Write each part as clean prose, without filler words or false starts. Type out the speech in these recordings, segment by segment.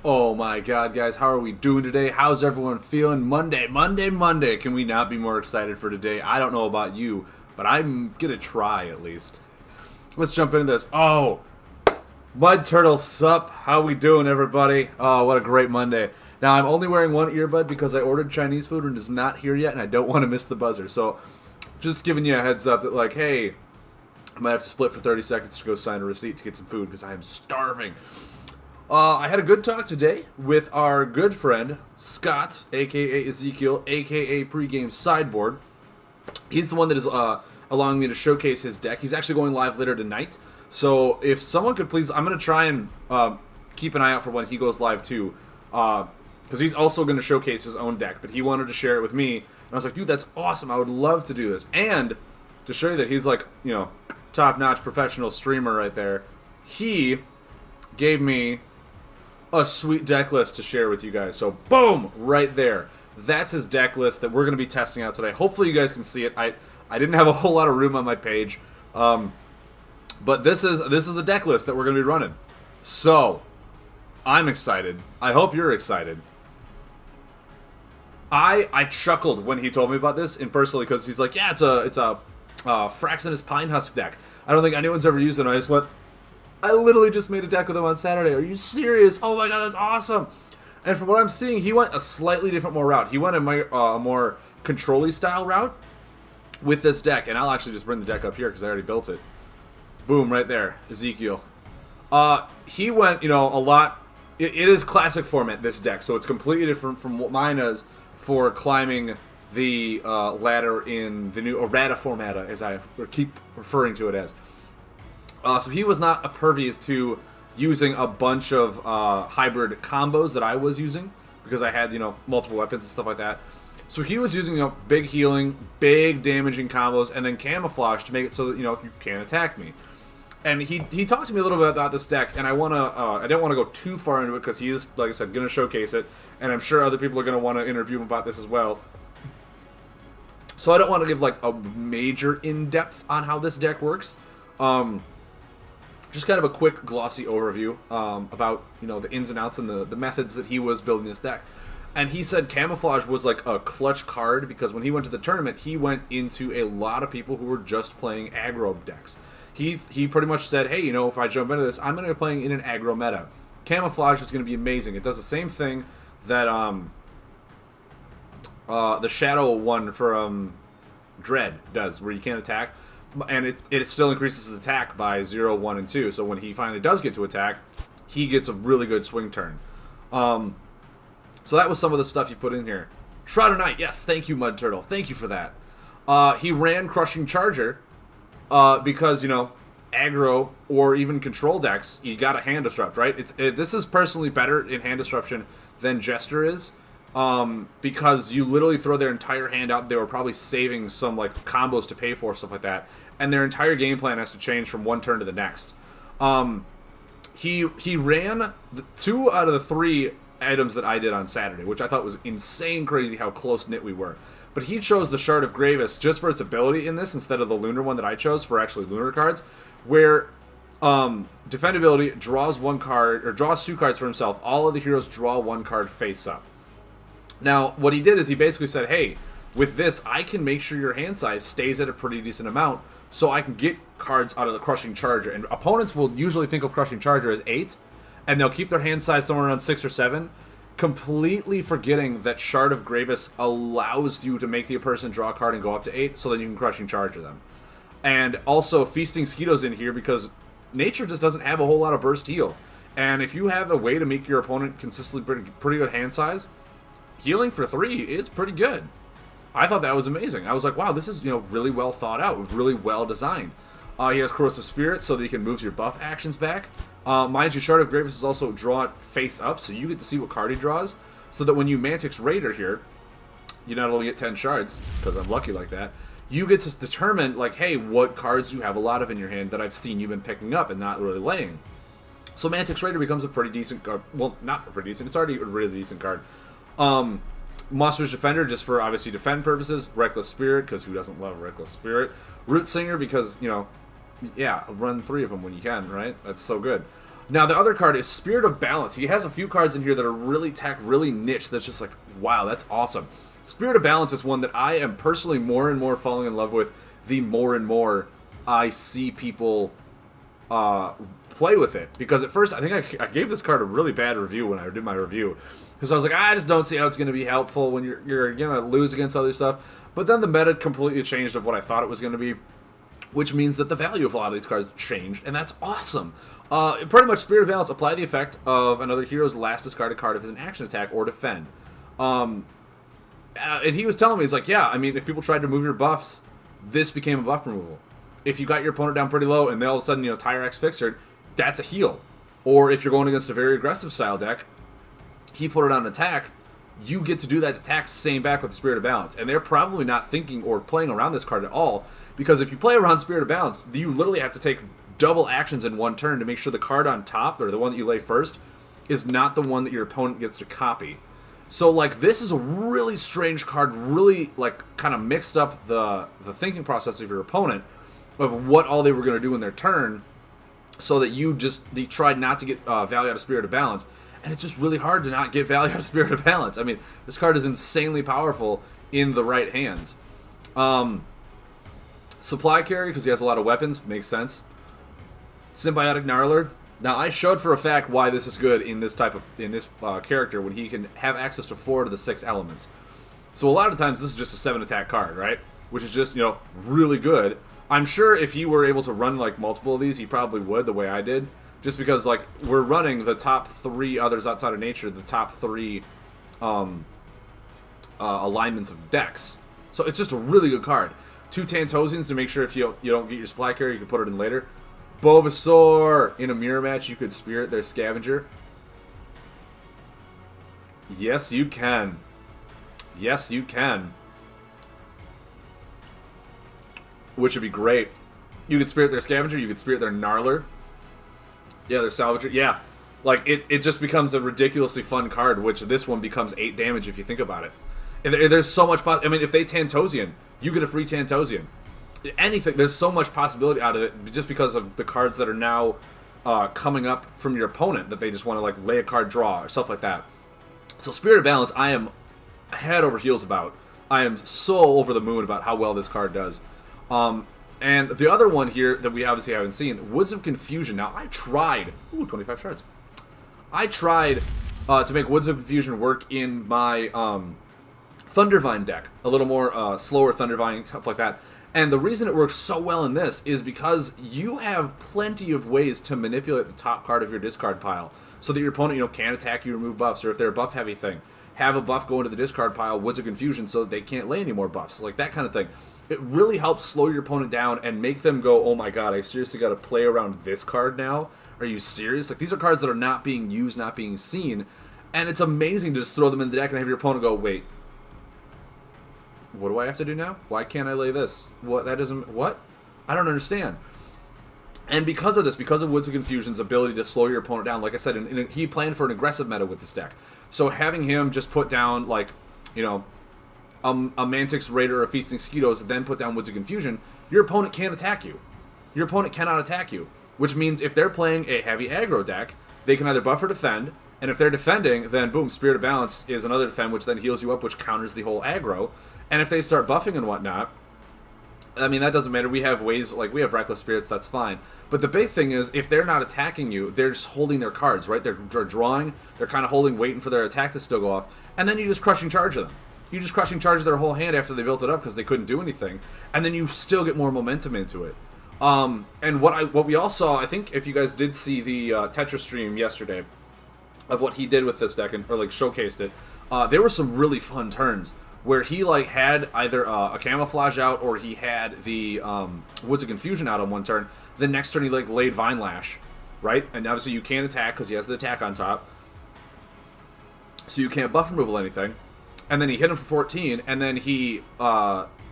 Oh my god, guys, how are we doing today? How's everyone feeling? Monday. Can we not be more excited for today? I don't know about you, but I'm gonna try at least. Let's jump into this. Oh, Mud Turtle sup? How we doing, everybody? Oh, what a great Monday. Now, I'm only wearing one earbud because I ordered Chinese food and it's not here yet, and I don't want to miss the buzzer. So, just giving you a heads up that, like, hey, I might have to split for 30 seconds to go sign a receipt to get some food because I am starving. I had a good talk today with our good friend, Scott, a.k.a. Ezekiel, a.k.a. Pregame Sideboard. He's the one that is allowing me to showcase his deck. He's actually going live later tonight. So if someone could please, I'm going to try and keep an eye out for when he goes live too. Because he's also going to showcase his own deck. But he wanted to share it with me. And I was like, dude, that's awesome. I would love to do this. And to show you that he's like, you know, top-notch professional streamer right there, he gave me a sweet deck list to share with you guys. So boom, right there. That's his deck list that we're going to be testing out today. Hopefully you guys can see it. I didn't have a whole lot of room on my page. But this is the deck list that we're going to be running. So I'm excited. I hope you're excited. I chuckled when he told me about this in personally because he's like, yeah, it's a Fraxinus Pinehusk deck. I don't think anyone's ever used it. And I just went, I literally just made a deck with him on Saturday. Are you serious? Oh my god, that's awesome. And from what I'm seeing, he went a slightly different route. He went a more control-y style route with this deck. And I'll actually just bring the deck up here because I already built it. Boom, right there. Ezekiel. He went, you know, a lot. It is classic format, this deck. So it's completely different from what mine is for climbing the ladder in the new errata formata, as I keep referring to it as. So he was not impervious to using a bunch of hybrid combos that I was using because I had, you know, multiple weapons and stuff like that. So he was using, you know, big healing, big damaging combos, and then camouflage to make it so that, you know, you can't attack me. And he talked to me a little bit about this deck, and I didn't want to go too far into it because he is, like I said, going to showcase it, and I'm sure other people are going to want to interview him about this as well. So I don't want to give like a major in-depth on how this deck works. Just kind of a quick glossy overview about, you know, the ins and outs and the methods that he was building this deck. And he said camouflage was like a clutch card because when he went to the tournament, he went into a lot of people who were just playing aggro decks. He pretty much said, hey, you know, if I jump into this, I'm going to be playing in an aggro meta. Camouflage is going to be amazing. It does the same thing that the Shadow one for Dread does, where you can't attack. And it still increases his attack by 0, 1, and 2. So when he finally does get to attack, he gets a really good swing turn. So that was some of the stuff he put in here. Shroud of Night, yes, thank you, Mud Turtle. Thank you for that. He ran Crushing Charger because, you know, aggro or even control decks, you got a hand disrupt, right? This is personally better in hand disruption than Jester is. Because you literally throw their entire hand out. They were probably saving some like combos to pay for, stuff like that, and their entire game plan has to change from one turn to the next. He ran the 2 out of the 3 items that I did on Saturday, which I thought was insane crazy how close knit we were. But he chose the Shard of Gravis just for its ability in this instead of the Lunar one that I chose for actually Lunar cards, where defendability draws 1 card or draws 2 cards for himself. All of the heroes draw 1 card face up. Now, what he did is he basically said, hey, with this, I can make sure your hand size stays at a pretty decent amount so I can get cards out of the Crushing Charger. And opponents will usually think of Crushing Charger as 8, and they'll keep their hand size somewhere around 6 or 7, completely forgetting that Shard of Gravis allows you to make the person draw a card and go up to 8, so then you can Crushing Charger them. And also, Feasting Skeeto's in here because nature just doesn't have a whole lot of burst heal. And if you have a way to make your opponent consistently pretty good hand size, healing for 3 is pretty good. I thought that was amazing. I was like, wow, this is, you know, really well thought out, really well designed. He has Corrosive Spirit so that he can move your buff actions back. Mind you, Shard of Gravis is also drawn face up, so you get to see what card he draws, so that when you Mantix Raider here, you not only get 10 shards, because I'm lucky like that, you get to determine, like, hey, what cards do you have a lot of in your hand that I've seen you've been picking up and not really laying. So Mantix Raider becomes a pretty decent card. Well, not pretty decent. It's already a really decent card. Monstrous Defender, just for obviously defend purposes. Reckless Spirit, because who doesn't love Reckless Spirit? Root Singer, because, you know, yeah, run 3 of them when you can, right? That's so good. Now, the other card is Spirit of Balance. He has a few cards in here that are really really niche. That's just like, wow, that's awesome. Spirit of Balance is one that I am personally more and more falling in love with the more and more I see people play with it. Because at first, I think I gave this card a really bad review when I did my review. Because I was like, I just don't see how it's going to be helpful when you're going to lose against other stuff. But then the meta completely changed of what I thought it was going to be, which means that the value of a lot of these cards changed, and that's awesome. Pretty much, Spirit of Balance, apply the effect of another hero's last discarded card if it's an action attack or defend. And he was telling me, he's like, yeah, I mean, if people tried to move your buffs, this became a buff removal. If you got your opponent down pretty low and they all of a sudden, Tyrax Fixer, that's a heal. Or if you're going against a very aggressive style deck, he put it on attack, you get to do that attack same back with the Spirit of Balance. And they're probably not thinking or playing around this card at all, because if you play around Spirit of Balance, you literally have to take double actions in one turn to make sure the card on top, or the one that you lay first, is not the one that your opponent gets to copy. So, like, this is a really strange card, really, like, kind of mixed up the thinking process of your opponent of what all they were going to do in their turn, so that you tried not to get value out of Spirit of Balance. And it's just really hard to not get value out of Spirit of Balance. I mean, this card is insanely powerful in the right hands. Supply carry, because he has a lot of weapons, makes sense. Symbiotic Gnarler. Now, I showed for a fact why this is good in this character, when he can have access to 4 to the 6 elements. So a lot of times, this is just a 7 attack card, right? Which is just, really good. I'm sure if he were able to run, like, multiple of these, he probably would, the way I did. Just because, like, we're running the top 3 others outside of nature, the top 3 alignments of decks. So it's just a really good card. 2 Tantosians to make sure if you don't get your supply carry, you can put it in later. Bulbasaur! In a mirror match, you could Spirit their Scavenger. Yes, you can. Yes, you can. Which would be great. You could Spirit their Scavenger, you could Spirit their Gnarler. Yeah, their Salvager. Yeah. Like, it just becomes a ridiculously fun card, which this one becomes 8 damage if you think about it. There's so much... I mean, if they Tantosian, you get a free Tantosian. Anything, there's so much possibility out of it just because of the cards that are now coming up from your opponent that they just want to, like, lay a card draw or stuff like that. So Spirit of Balance, I am head over heels about. I am so over the moon about how well this card does. And the other one here that we obviously haven't seen, Woods of Confusion. Now, I tried... Ooh, 25 shards. I tried to make Woods of Confusion work in my Thundervine deck. A little more slower Thundervine, stuff like that. And the reason it works so well in this is because you have plenty of ways to manipulate the top card of your discard pile so that your opponent, can attack you, remove buffs, or if they're a buff-heavy thing, have a buff go into the discard pile, Woods of Confusion, so that they can't lay any more buffs, like that kind of thing. It really helps slow your opponent down and make them go, oh my god, I seriously got to play around this card now? Are you serious? Like, these are cards that are not being used, not being seen, and it's amazing to just throw them in the deck and have your opponent go, wait, what do I have to do now? Why can't I lay this? What? That doesn't... What? I don't understand. And because of this, because of Woods of Confusion's ability to slow your opponent down, like I said, he planned for an aggressive meta with this deck. So having him just put down, like, a Mantix Raider or a Feasting Skeetos, then put down Woods of Confusion, your opponent can't attack you. Your opponent cannot attack you. Which means if they're playing a heavy aggro deck, they can either buff or defend, and if they're defending, then boom, Spirit of Balance is another defend, which then heals you up, which counters the whole aggro. And if they start buffing and whatnot, I mean, that doesn't matter. We have ways, like, we have Reckless Spirits, that's fine. But the big thing is, if they're not attacking you, they're just holding their cards, right? They're drawing, they're kind of holding, waiting for their attack to still go off, and then you just crushing charge them. You just crushing charge their whole hand after they built it up because they couldn't do anything, and then you still get more momentum into it. And what we all saw, I think if you guys did see the Tetra stream yesterday of what he did with this deck, or like showcased it, there were some really fun turns where he like had either a camouflage out or he had the Woods of Confusion out on one turn. The next turn he like laid Vine Lash, right? And obviously you can't attack because he has the attack on top, so you can't buff removal anything. And then he hit him for 14, and then he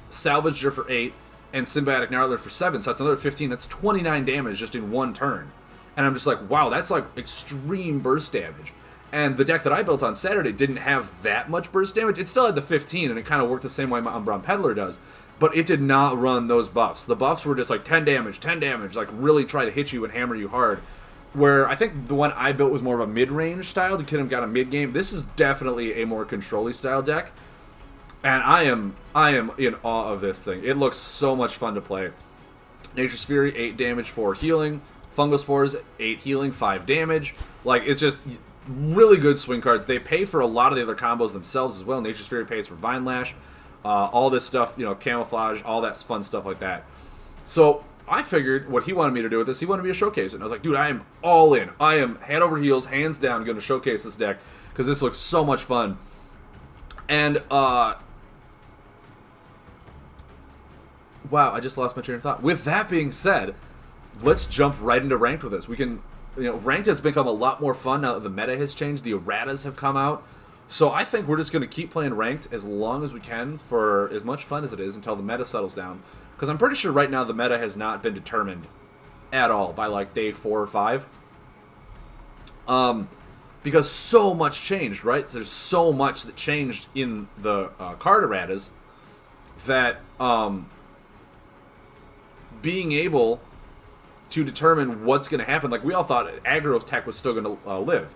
salvaged her for 8, and Symbiotic Gnarler for 7, so that's another 15. That's 29 damage just in one turn. And I'm just like, wow, that's like extreme burst damage. And the deck that I built on Saturday didn't have that much burst damage. It still had the 15, and it kind of worked the same way my Umbron Peddler does. But it did not run those buffs. The buffs were just like 10 damage, like really try to hit you and hammer you hard. where I think the one I built was more of a mid-range style to get him got a mid-game. This is definitely a more control-y style deck. And I am in awe of this thing. It looks so much fun to play. Nature's Fury, 8 damage, 4 healing. Fungal Spores, 8 healing, 5 damage. Like, it's just really good swing cards. They pay for a lot of the other combos themselves as well. Nature's Fury pays for Vine Lash. All this stuff, you know, Camouflage, all that fun stuff like that. So I figured what he wanted me to do with this, he wanted me to showcase it. And I was like, dude, I am all in. I am head over heels, hands down, going to showcase this deck because this looks so much fun. And, wow, I just lost my train of thought. With that being said, let's jump right into Ranked with this. We can, you know, Ranked has become a lot more fun now that the meta has changed. The erratas have come out. So I think we're just going to keep playing Ranked as long as we can for as much fun as it is until the meta settles down. Because I'm pretty sure right now the meta has not been determined at all by like day 4 or 5. Because so much changed, right? There's so much that changed in the card erratas that being able to determine what's going to happen, like we all thought aggro tech was still going to live.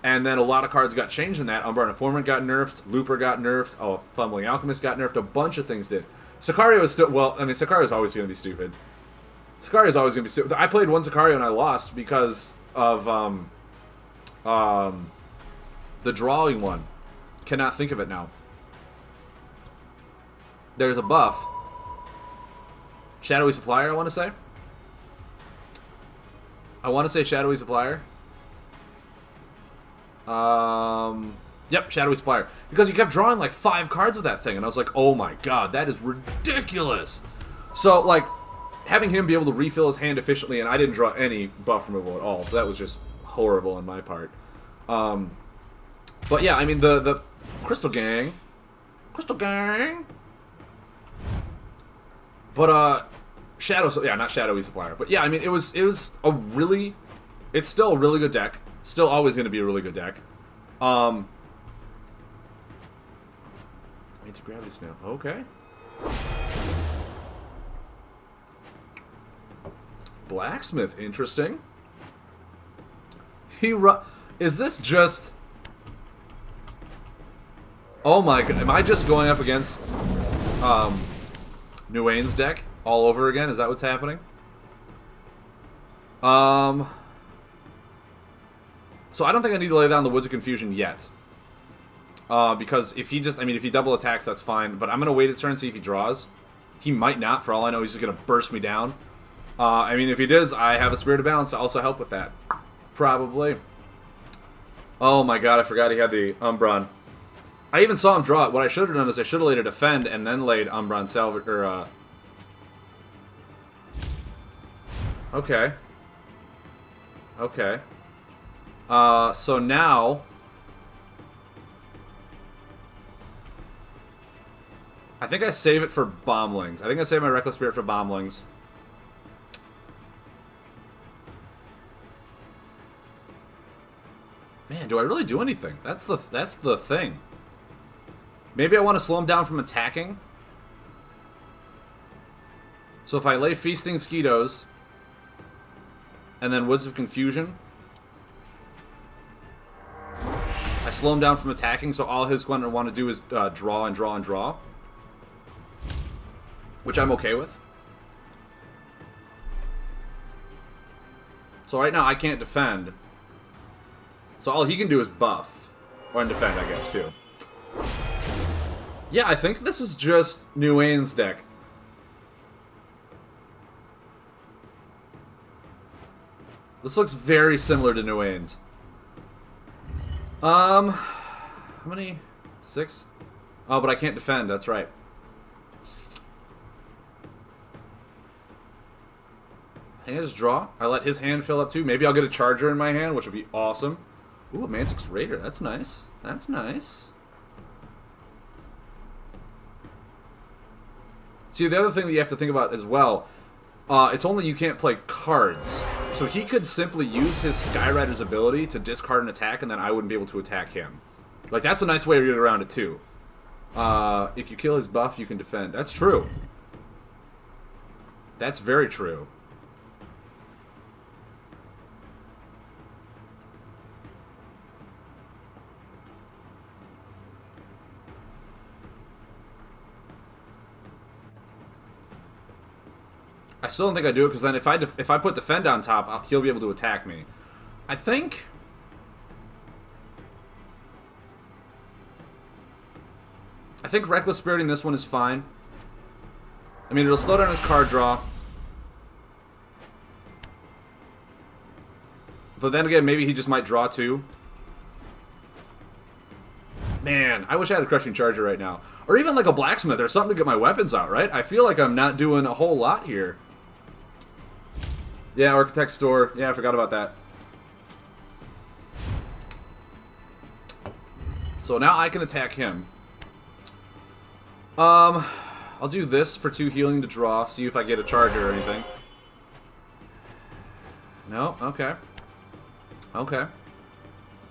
And then a lot of cards got changed in that. Umbral Informant got nerfed, Looper got nerfed, Fumbling Alchemist got nerfed, a bunch of things did. Sicario is still, well, I mean, Sicario is always going to be stupid. Sicario is always going to be stupid. I played one Sicario and I lost because of the drawing one. Cannot think of it now. There's a buff. Shadowy Supplier, I want to say. Shadowy Supplier. Yep, Shadowy Supplier. Because you kept drawing like 5 cards with that thing, and I was like, oh my god, that is ridiculous. So, like, having him be able to refill his hand efficiently, and I didn't draw any buff removal at all, so that was just horrible on my part. But yeah, I mean, the Crystal Gang. But, not Shadowy Supplier. But yeah, I mean, it was a really, it's still a really good deck. Still always going to be a really good deck. Anti-gravity snap. Okay. Blacksmith, interesting. Is this just... Oh my god, am I just going up against Nguyen's deck all over again? Is that what's happening? So I don't think I need to lay down the Woods of Confusion yet. Because if he double attacks, that's fine. But I'm going to wait his turn and see if he draws. He might not. For all I know, he's just going to burst me down. I mean, if he does, I have a Spirit of Balance to also help with that. Probably. Oh my god, I forgot he had the Umbron. I even saw him draw it. What I should have done is I should have laid a Defend and then laid Umbron Salvage, or, Okay. Okay. So now... I think I save it for Bomblings. I think I save my Reckless Spirit for Bomblings. Man, do I really do anything? That's the thing. Maybe I want to slow him down from attacking. So if I lay Feasting Skeetos, and then Woods of Confusion, I slow him down from attacking, so all he's going to want to do is draw and draw and draw. Which I'm okay with. So right now I can't defend. So all he can do is buff. Or defend, I guess, too. Yeah, I think this is just Nguyen's deck. This looks very similar to Nguyen's. How many? 6? Oh, but I can't defend, that's right. I think I just draw. I let his hand fill up too. Maybe I'll get a Charger in my hand, which would be awesome. Ooh, a Mantix Raider. That's nice. That's nice. See, the other thing that you have to think about as well, it's only you can't play cards. So he could simply use his Skyrider's ability to discard an attack, and then I wouldn't be able to attack him. Like, that's a nice way to get around it, too. If you kill his buff, you can defend. That's true. That's very true. I still don't think I do it, because then if I put defend on top, he'll be able to attack me. I think Reckless Spiriting this one is fine. I mean, it'll slow down his card draw. But then again, maybe he just might draw two. Man, I wish I had a Crushing Charger right now. Or even like a Blacksmith or something to get my weapons out, right? I feel like I'm not doing a whole lot here. Yeah, Architect's Store. Yeah, I forgot about that. So now I can attack him. I'll do this for 2 healing to draw, see if I get a charger or anything. No? Okay. Okay.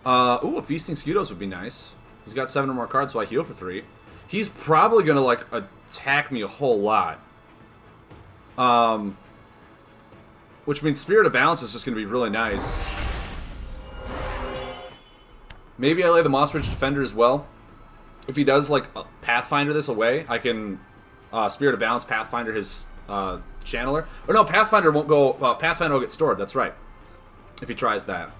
Ooh, a Feasting Scudos would be nice. He's got 7 or more cards, so I heal for 3. He's probably gonna, like, attack me a whole lot. Which means Spirit of Balance is just gonna be really nice. Maybe I lay the Moss Ridge Defender as well. If he does, like, Pathfinder this away, I can Spirit of Balance Pathfinder his Channeler. Or no, Pathfinder won't go... Pathfinder will get stored, that's right. If he tries that.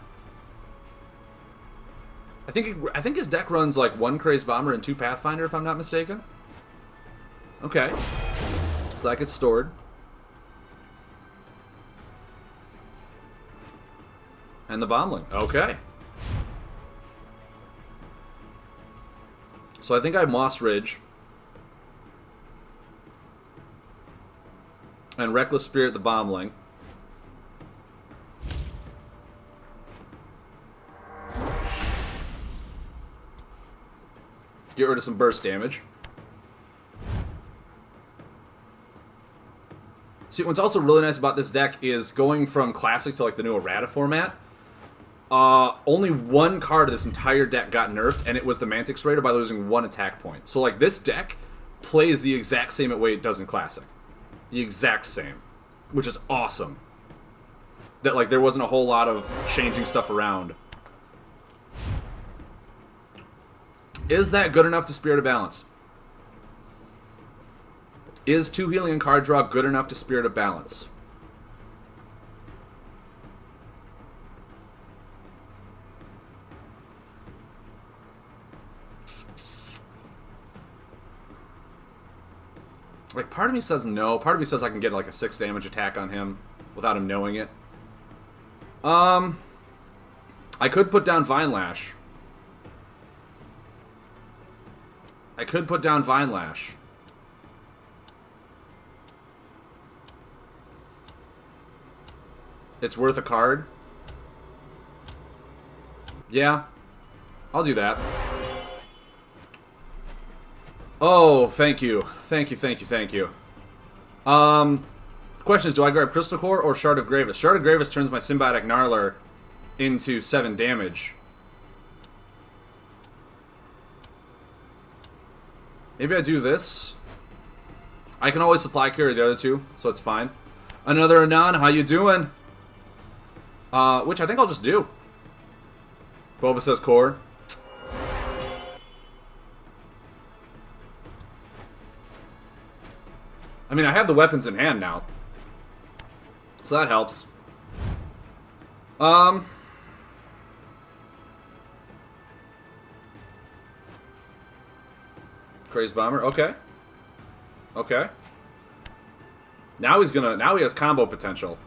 I think his deck runs, like, 1 Crazed Bomber and 2 Pathfinder, if I'm not mistaken. Okay. So that gets stored. And the Bombling. Okay. So I think I have Moss Ridge. And Reckless Spirit the Bombling. Get rid of some burst damage. See, what's also really nice about this deck is going from Classic to like the new errata format. Only 1 card of this entire deck got nerfed, and it was the Mantix Raider by losing 1 attack point. So like this deck plays the exact same way it does in Classic. The exact same. Which is awesome. That like there wasn't a whole lot of changing stuff around. Is that good enough to Spirit of Balance? Is 2 healing and card draw good enough to Spirit of Balance? Like, part of me says no. Part of me says I can get like a 6 damage attack on him without him knowing it. I could put down Vine Lash. It's worth a card. Yeah. I'll do that. Oh, thank you. Thank you. Question is, do I grab Crystal Core or Shard of Gravis? Shard of Gravis turns my Symbiotic Gnarler into 7 damage. Maybe I do this. I can always supply carry the other 2, so it's fine. Another Anon, how you doing? Which I think I'll just do. Boba says core. I mean, I have the weapons in hand now. So that helps. Crazed Bomber, okay. Okay. Now he has combo potential.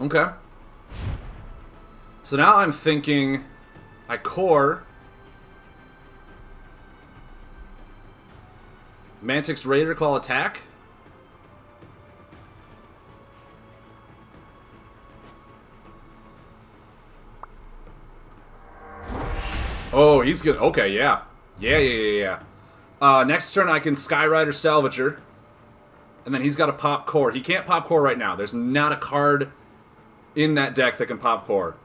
Okay. So now I'm thinking I core Mantix Raider Claw attack. Oh, he's good. Okay, yeah. Yeah. Next turn I can Skyrider Salvager. And then he's got to pop core. He can't pop core right now. There's not a card in that deck that can pop core.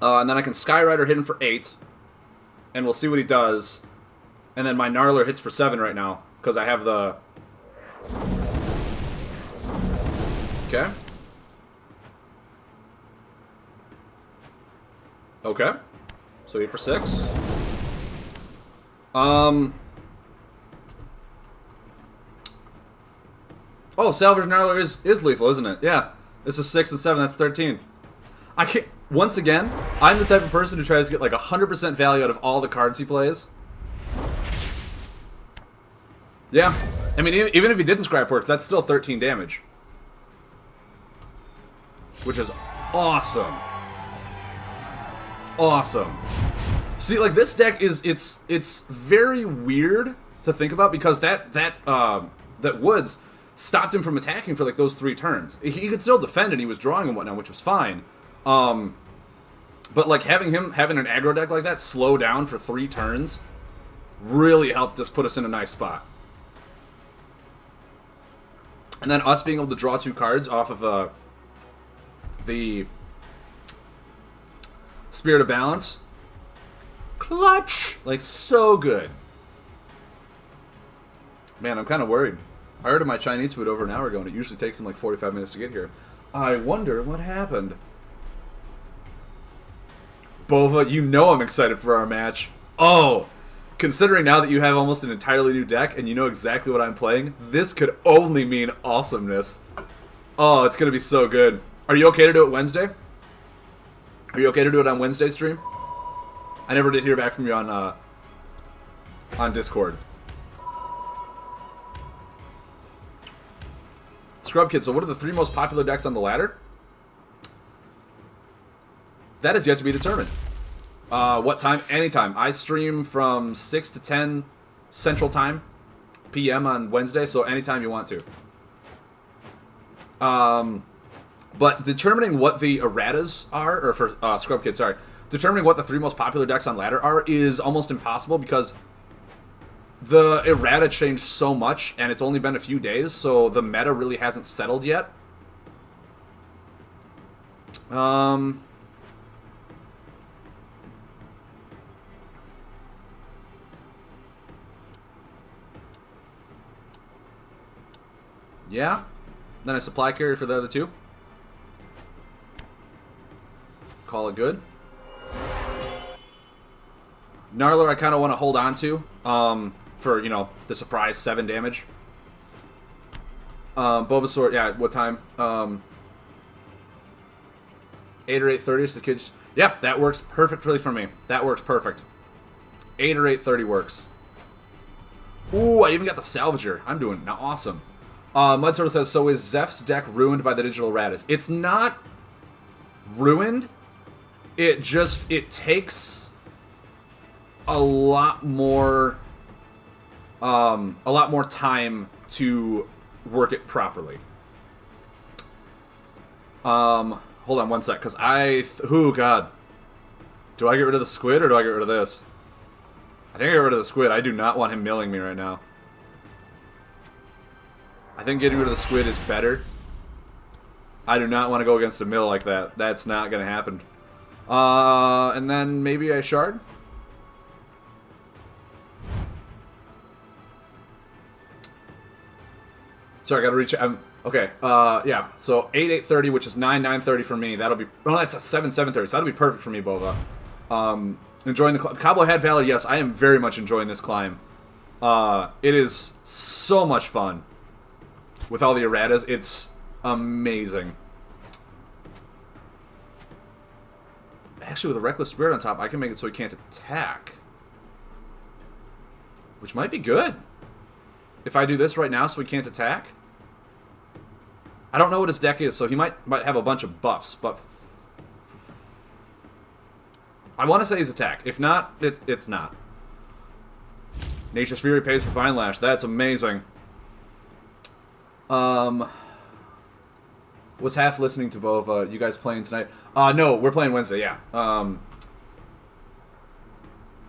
And then I can Skyrider hit him for 8. And we'll see what he does. And then my Gnarler hits for 7 right now. Because I have the... Okay. Okay. So 8 for 6. Oh, Salvage Gnarler is lethal, isn't it? Yeah. This is 6 and 7, that's 13. I can't... Once again, I'm the type of person who tries to get like 100% value out of all the cards he plays. Yeah. I mean, even if he didn't Scrap Works, that's still 13 damage. Which is awesome. Awesome. See, like, this deck is... It's very weird to think about because that Woods stopped him from attacking for like those 3 turns. He could still defend and he was drawing and whatnot, which was fine. But like having an aggro deck like that slow down for 3 turns really helped us put us in a nice spot. And then us being able to draw 2 cards off of the Spirit of Balance. Clutch! Like, so good. Man, I'm kind of worried. I ordered my Chinese food over an hour ago, and it usually takes them like 45 minutes to get here. I wonder what happened. Bova, you know I'm excited for our match. Oh, considering now that you have almost an entirely new deck, and you know exactly what I'm playing, this could only mean awesomeness. Oh, it's going to be so good. Are you okay to do it Wednesday? Are you okay to do it on Wednesday stream? I never did hear back from you on Discord. Scrub Kid, so what are the 3 most popular decks on the ladder? That is yet to be determined. What time? Anytime. I stream from 6 to 10 Central Time, PM on Wednesday, so anytime you want to. But determining what the erratas are, or for Scrub Kid, sorry, determining what the 3 most popular decks on ladder are is almost impossible because the errata changed so much, and it's only been a few days, so the meta really hasn't settled yet. Yeah. Then a supply carrier for the other 2. Call it good. Gnarler I kind of want to hold on to. For, you know, the surprise 7 damage. Bulbasaur, yeah, what time? 8 or 8:30, so the kids... Yeah, that works perfectly for me. That works perfect. 8 or 8:30 works. Ooh, I even got the Salvager. I'm doing awesome. Mud Turtle says, so is Zeph's deck ruined by the digital Raddus? It's not ruined. It takes a lot more time to work it properly. Hold on one sec, because oh god. Do I get rid of the squid or do I get rid of this? I think I get rid of the squid. I do not want him milling me right now. I think getting rid of the squid is better. I do not want to go against a mill like that. That's not going to happen. And then maybe I shard? Sorry, I gotta reach... okay, yeah. So 8:30, which is 9:30 for me. That'll be... Oh, that's a 7:30, so that'll be perfect for me, Bova. Enjoying the climb. Cowboy Hat Valley, yes, I am very much enjoying this climb. It is so much fun. With all the erratas, it's amazing. Actually, with a Reckless Spirit on top, I can make it so he can't attack. Which might be good. If I do this right now so he can't attack. I don't know what his deck is, so he might have a bunch of buffs, but... I want to say his attack. If not, it's not. Nature's Fury pays for Fine Lash. That's amazing. Was half listening to Bova. You guys playing tonight? No, we're playing Wednesday, yeah.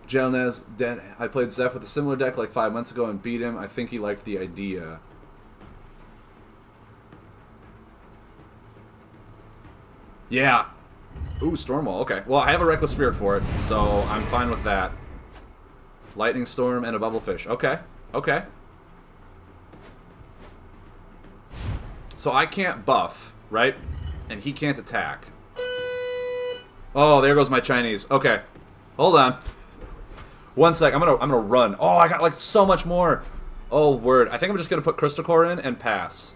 Jelnez, I played Zeph with a similar deck like 5 months ago and beat him. I think he liked the idea. Yeah. Ooh, Stormwall. Okay. Well, I have a Reckless Spirit for it, so I'm fine with that. Lightning Storm and a Bubblefish. Okay. Okay. So I can't buff, right? And he can't attack. Oh, there goes my Chinese. Okay. Hold on. One sec. I'm gonna run. Oh, I got like so much more. Oh, word. I think I'm just gonna put Crystal Core in and pass.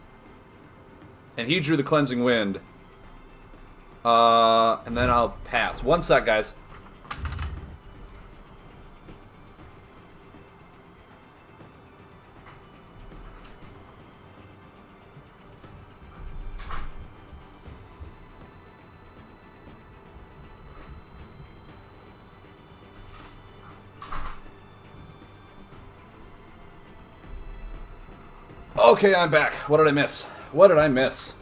And he drew the Cleansing Wind. And then I'll pass. One sec, guys. Okay, I'm back. What did I miss? What did I miss?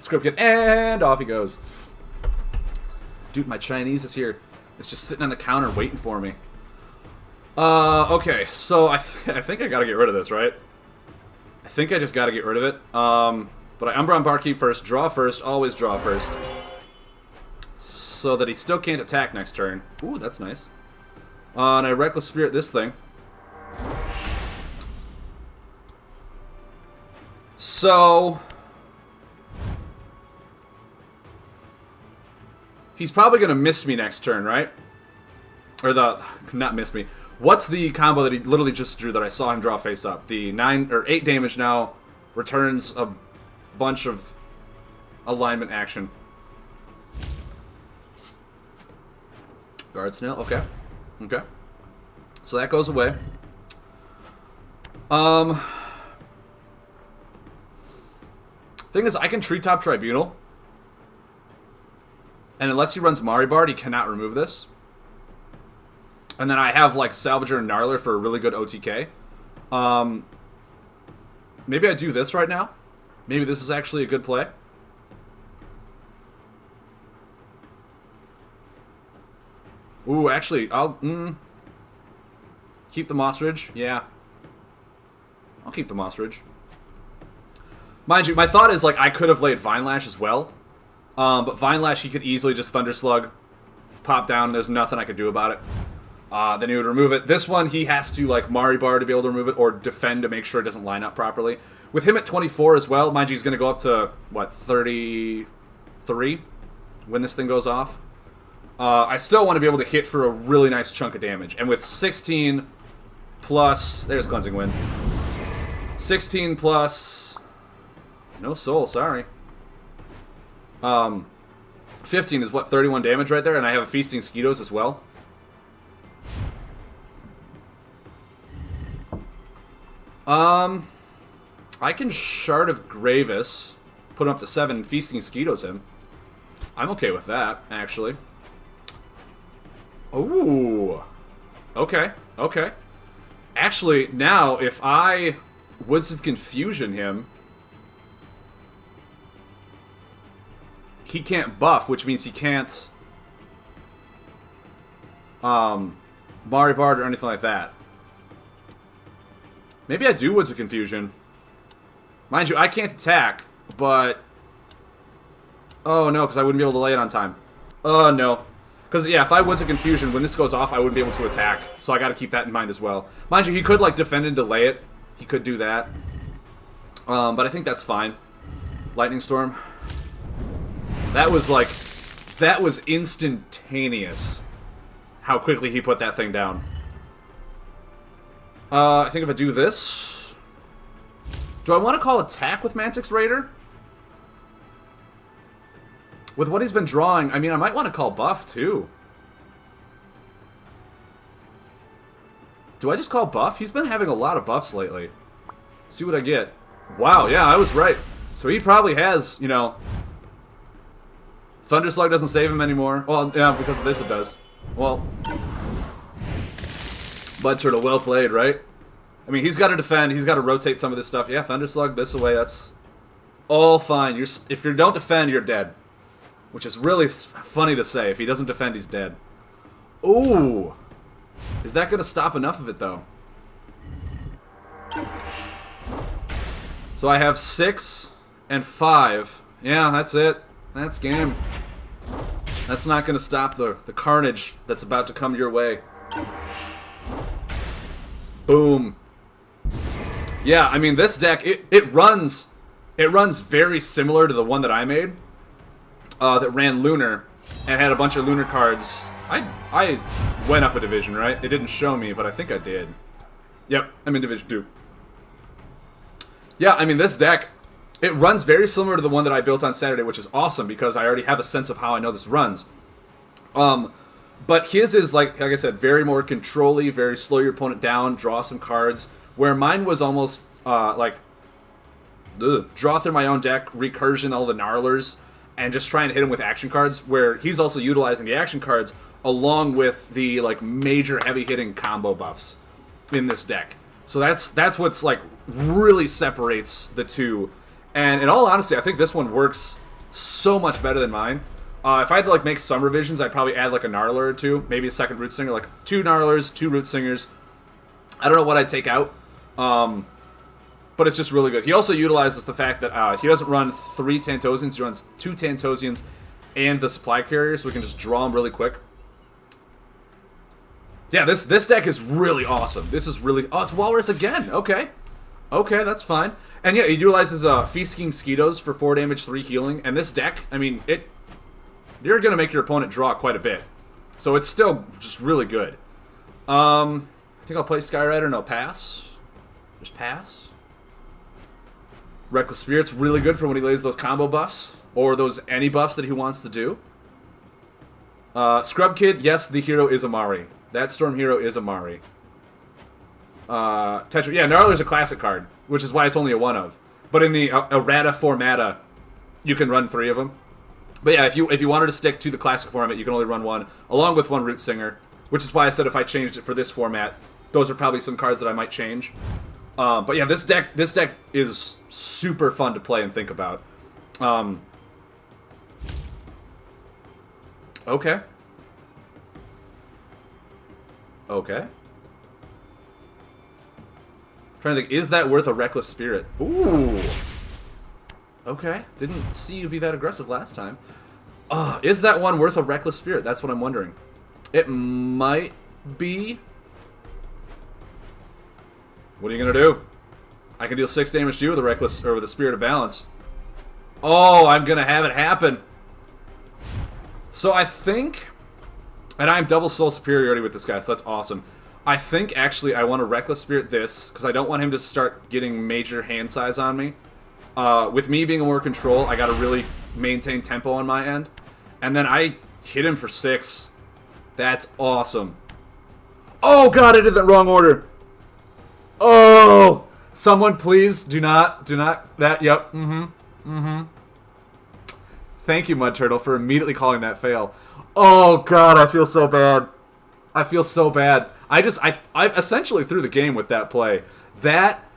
Script kit, and off he goes. Dude, my Chinese is here. It's just sitting on the counter waiting for me. Okay, so I think I gotta get rid of this, right? I think I just gotta get rid of it. But I Umbra on Barkeep first, draw first, always draw first. So that he still can't attack next turn. Ooh, that's nice. And I Reckless Spirit this thing. So he's probably gonna miss me next turn, right? Or not miss me. What's the combo that he literally just drew that I saw him draw face up? The 9 or 8 damage now returns a bunch of alignment action. Guard Snail, okay. Okay. So that goes away. Thing is, I can Treetop Tribunal. And unless he runs Maribard, he cannot remove this. And then I have, like, Salvager and Gnarler for a really good OTK. Maybe I do this right now. Maybe this is actually a good play. Ooh, actually, I'll... keep the Moss Ridge. Yeah. I'll keep the Moss Ridge. Mind you, my thought is, like, I could have laid Vine Lash as well. But Vine Lash, he could easily just Thunder Slug, pop down, and there's nothing I could do about it. Then he would remove it. This one, he has to, like, Maribar to be able to remove it, or defend to make sure it doesn't line up properly. With him at 24 as well, mind you, he's going to go up to, what, 33 when this thing goes off. I still want to be able to hit for a really nice chunk of damage. And with 16 plus... There's Cleansing Wind. 16 plus... No soul, sorry. 15 is what, 31 damage right there, and I have a Feasting Skeetos as well. I can Shard of Gravis, put him up to 7, and Feasting Skeetos him. I'm okay with that, actually. Ooh. Okay, okay. Actually, now, if I Woods of Confusion him... He can't buff, which means he can't Maribard or anything like that. Maybe I do Woods of Confusion. Mind you, I can't attack, but... Oh, no, because I wouldn't be able to lay it on time. Oh, no. Because, yeah, if I Woods of Confusion, when this goes off, I wouldn't be able to attack. So I gotta keep that in mind as well. Mind you, he could, like, defend and delay it. He could do that. But I think that's fine. Lightning Storm. That was, like... That was instantaneous. How quickly he put that thing down. I think if I do this... Do I want to call attack with Mantix Raider? With what he's been drawing, I mean, I might want to call buff, too. Do I just call buff? He's been having a lot of buffs lately. See what I get. Wow, yeah, I was right. So he probably has, you know... Thunderslug doesn't save him anymore. Well, yeah, because of this it does. Well... Blood Turtle, well played, right? I mean, he's got to defend, he's got to rotate some of this stuff. Yeah, Thunderslug this away, that's all fine. If you don't defend, you're dead. Which is really funny to say. If he doesn't defend, he's dead. Ooh! Is that going to stop enough of it, though? So I have 6 and 5. Yeah, that's it. That's game. That's not going to stop the carnage that's about to come your way. Boom. Yeah, I mean, this deck, it runs very similar to the one that I made. That ran Lunar and had a bunch of Lunar cards. I went up a division, right? It didn't show me, but I think I did. Yep, I'm in Division 2. Yeah, I mean, this deck, it runs very similar to the one that I built on Saturday, which is awesome because I already have a sense of how I know this runs. But his is, like I said, very more control-y, very slow your opponent down, draw some cards, where mine was almost, draw through my own deck, recursion all the gnarlers, and just try and hit him with action cards, where he's also utilizing the action cards along with the, like, major heavy-hitting combo buffs in this deck. So that's what's, like, really separates the two. And in all honesty, I think this one works so much better than mine. If I had to, like, make some revisions, I'd probably add, like, a gnarler or two, maybe a second root singer, like 2 gnarlers, 2 root singers. I don't know what I'd take out, but it's just really good. He also utilizes the fact that he doesn't run 3 Tantosians, he runs 2 Tantosians and the supply carrier, so we can just draw them really quick. Yeah, this deck is really awesome. This is really... Oh, it's Walrus again. Okay. Okay, that's fine. And yeah, he utilizes Feasting Skeetos for 4 damage, 3 healing. And this deck, I mean, you're going to make your opponent draw quite a bit. So it's still just really good. I think I'll play Skyrider and I'll pass. Just pass. Reckless Spirit's really good for when he lays those combo buffs. Or those any buffs that he wants to do. Scrub Kid, yes, the hero is Amari. That Storm hero is Amari. Tetra, yeah, Gnarler's a classic card, which is why it's only a 1-of. But in the errata formata, you can run 3 of them. But yeah, if you wanted to stick to the classic format, you can only run 1, along with 1 Root Singer, which is why I said if I changed it for this format, those are probably some cards that I might change. But yeah, this deck is super fun to play and think about. Okay. Okay. Trying to think, is that worth a Reckless Spirit? Ooh. Okay. Didn't see you be that aggressive last time. Is that one worth a Reckless Spirit? That's what I'm wondering. It might be. What are you gonna do? I can deal 6 damage to you with a Reckless or with a Spirit of Balance. Oh, I'm gonna have it happen. So I think, and I'm double soul superiority with this guy, so that's awesome. I think actually I want to Reckless Spirit this because I don't want him to start getting major hand size on me. With me being more control, I gotta really maintain tempo on my end. And then I hit him for 6. That's awesome. Oh god, I did that wrong order. Oh! Someone please do not, yep, Thank you, Mud Turtle, for immediately calling that fail. Oh god, I feel so bad. I feel so bad. I essentially threw the game with that play. That...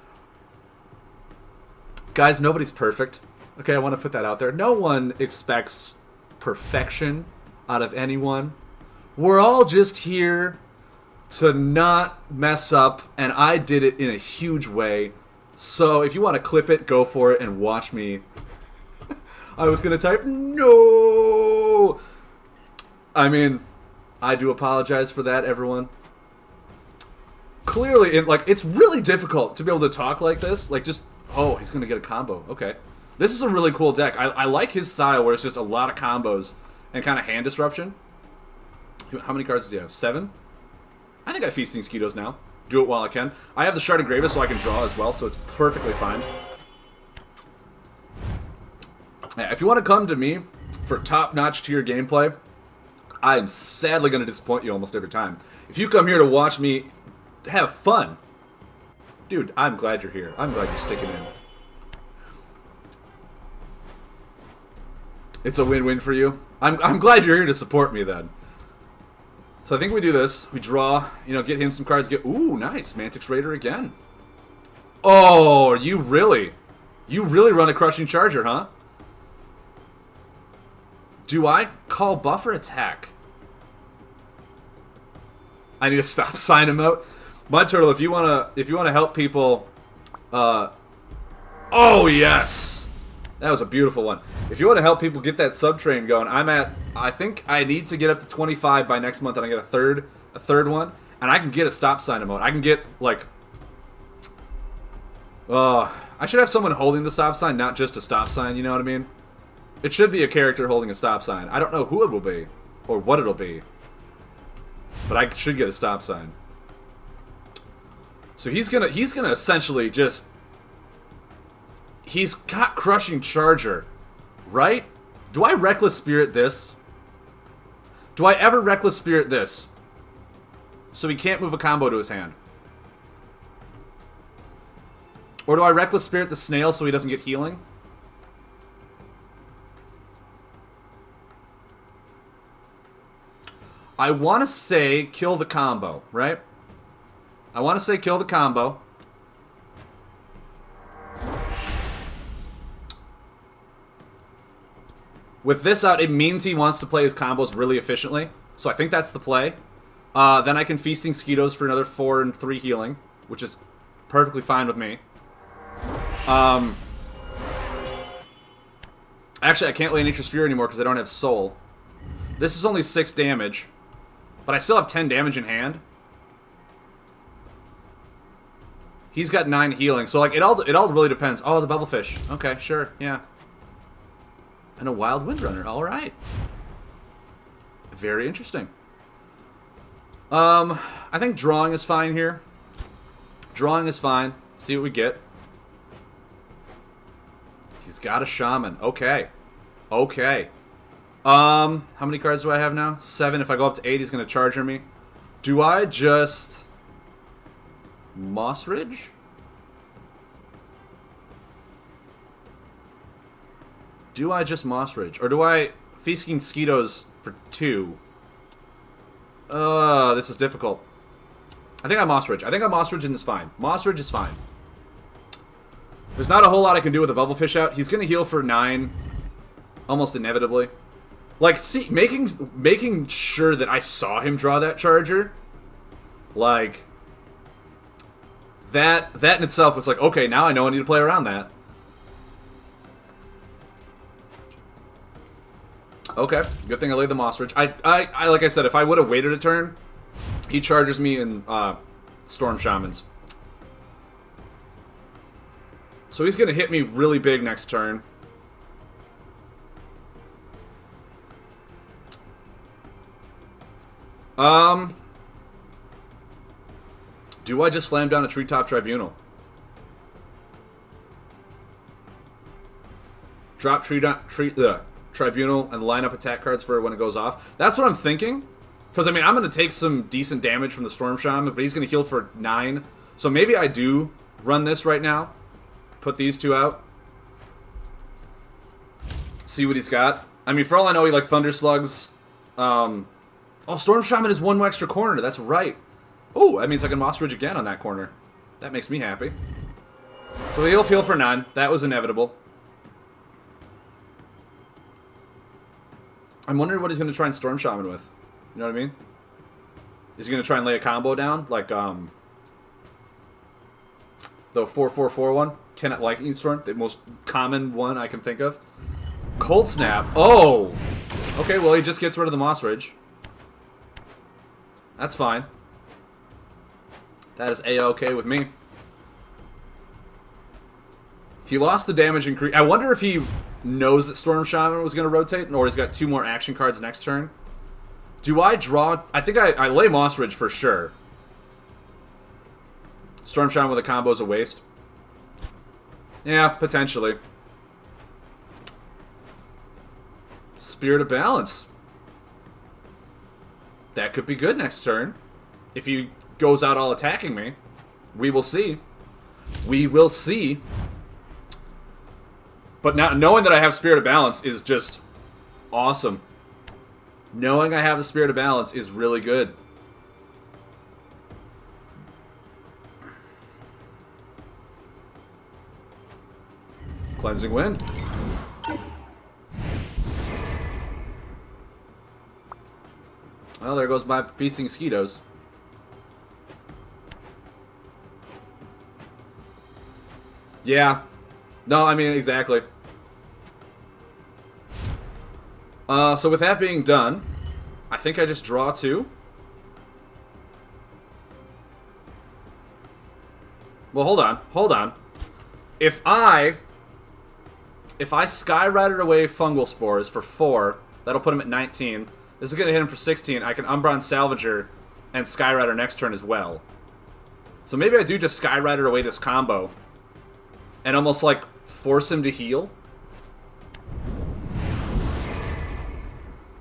Guys, nobody's perfect. Okay, I want to put that out there. No one expects perfection out of anyone. We're all just here to not mess up, and I did it in a huge way. So if you want to clip it, go for it and watch me. I was going to type, no! I mean, I do apologize for that, everyone. Clearly, it's really difficult to be able to talk like this. Like, just, oh, he's going to get a combo. Okay. This is a really cool deck. I like his style where it's just a lot of combos and kind of hand disruption. How many cards does he have? 7? I think I have Feasting Skeetos now. Do it while I can. I have the Sharded Gravis so I can draw as well, so it's perfectly fine. Yeah, if you want to come to me for top-notch tier gameplay, I'm sadly going to disappoint you almost every time. If you come here to watch me have fun, dude, I'm glad you're here. I'm glad you're sticking in. It's a win-win for you. I'm glad you're here to support me then. So I think we do this. We draw, get him some cards. Ooh, nice. Mantix Raider again. Oh, you really run a Crushing Charger, huh? Do I call Buffer Attack? I need to stop sign emote. Mud Turtle, if you wanna help people, oh yes, that was a beautiful one. If you want to help people get that sub train going, I think I need to get up to 25 by next month, and I get a third one, and I can get a stop sign emote. I can get I should have someone holding the stop sign, not just a stop sign. You know what I mean? It should be a character holding a stop sign. I don't know who it will be or what it'll be, but I should get a stop sign. So he's gonna essentially just He's got Crushing Charger, right? Do I Reckless Spirit this? Do I ever Reckless Spirit this? So he can't move a combo to his hand. Or do I Reckless Spirit the snail so he doesn't get healing? I want to say kill the combo, right? I want to say kill the combo. With this out, it means he wants to play his combos really efficiently. So I think that's the play. Then I can Feasting Skeetos for another 4 and 3 healing, which is perfectly fine with me. Actually, I can't lay Nature Sphere anymore because I don't have Soul. This is only 6 damage, but I still have 10 damage in hand. He's got 9 healing, so like it all really depends. Oh, the Bubblefish. Okay, sure, yeah. And a Wild Windrunner. All right. Very interesting. I think drawing is fine here. Drawing is fine. See what we get. He's got a Shaman. Okay. Okay. How many cards do I have now? 7. If I go up to 8, he's going to charger me. Do I just Moss Ridge? Do I just Moss Ridge? Or do I Feasting Skeetos for 2? This is difficult. I think I Moss Ridge. I think I Moss Ridge and it's fine. Moss Ridge is fine. There's not a whole lot I can do with a Bubblefish out. He's going to heal for 9. Almost inevitably. Like, see, making sure that I saw him draw that charger. Like, that in itself was like, okay, now I know I need to play around that. Okay, good thing I laid the Moss Ridge. I like I said, if I would have waited a turn, he charges me in Storm Shamans. So he's going to hit me really big next turn. Do I just slam down a Treetop Tribunal? Drop Tribunal and line up attack cards for when it goes off. That's what I'm thinking. Because, I mean, I'm going to take some decent damage from the Storm Shaman, but he's going to heal for 9. So maybe I do run this right now. Put these 2 out. See what he's got. I mean, for all I know, he like Thunder Slugs. Oh, Storm Shaman is 1 extra corner. That's right. Oh, that means I can Moss Ridge again on that corner. That makes me happy. So he'll heal for 9. That was inevitable. I'm wondering what he's going to try and Storm Shaman with. You know what I mean? Is he going to try and lay a combo down? Like, the 4/4/4 one? Cannot Lightning Storm? The most common one I can think of. Cold Snap. Oh! Okay, well, he just gets rid of the Moss Ridge. That's fine. That is A-okay with me. He lost the damage increase. I wonder if he knows that Storm Shaman was going to rotate, or he's got 2 more action cards next turn. Do I draw? I think I lay Moss Ridge for sure. Storm Shaman with a combo is a waste. Yeah, potentially. Spirit of Balance. That could be good next turn. If he goes out all attacking me. We will see. We will see. But now, knowing that I have Spirit of Balance is just awesome. Knowing I have the Spirit of Balance is really good. Cleansing Wind. Well, there goes my Feasting Skeetos. Yeah. No, I mean, exactly. So with that being done, I think I just draw 2. Well, hold on. Hold on. If I Skyrider away Fungal Spores for 4, that'll put him at 19. This is going to hit him for 16. I can Umbron Salvager and Skyrider next turn as well. So maybe I do just Skyrider away this combo. And almost like force him to heal.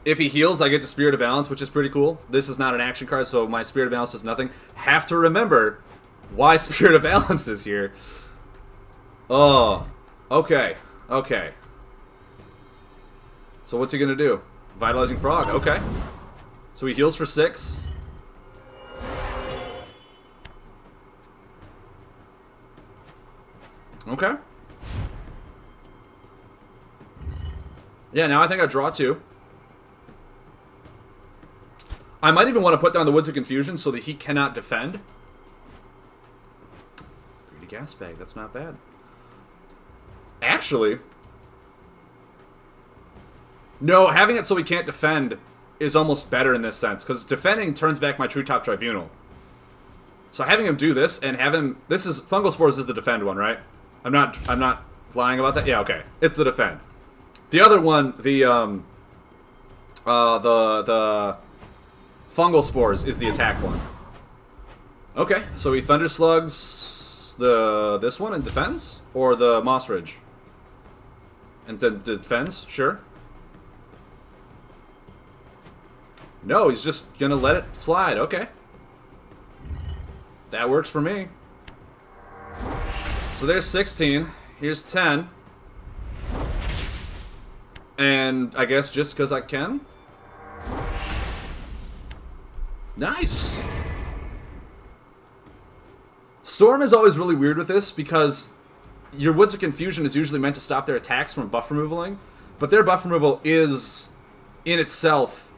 If he heals, I get to Spirit of Balance, which is pretty cool. This is not an action card, so my Spirit of Balance does nothing. Have to remember why Spirit of Balance is here. Oh, okay, okay. So what's he gonna do? Vitalizing Frog, okay. So he heals for 6. Okay. Yeah, now I think I draw 2. I might even want to put down the Woods of Confusion so that he cannot defend. Greedy Gas Bag, that's not bad. Actually, no, having it so he can't defend is almost better in this sense, because defending turns back my True Top Tribunal. So having him do this and have him, this is Fungal Spores is the defend one, right? I'm not lying about that. Yeah, okay, it's the defend. The other one, the Fungal Spores is the attack one. Okay, so he Thunder Slugs this one and defends, or the Moss Ridge, and then defends. Sure. No, he's just gonna let it slide. Okay, that works for me. So there's 16. Here's 10, and I guess just because I can. Nice! Storm is always really weird with this because your Woods of Confusion is usually meant to stop their attacks from buff removaling, but their buff removal is, in itself,